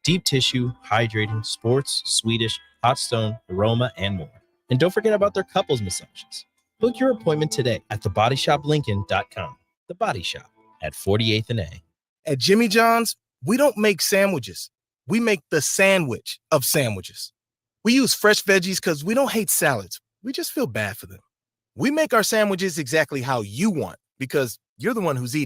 Deep tissue, hydrating, sports, Swedish, hot stone, aroma, and more. And don't forget about their couples massages. Book your appointment today at thebodyshoplincoln.com. The Body Shop at 48th and A. At Jimmy John's, we don't make sandwiches. We make the sandwich of sandwiches. We use fresh veggies because we don't hate salads. We just feel bad for them. We make our sandwiches exactly how you want because you're the one who's eating.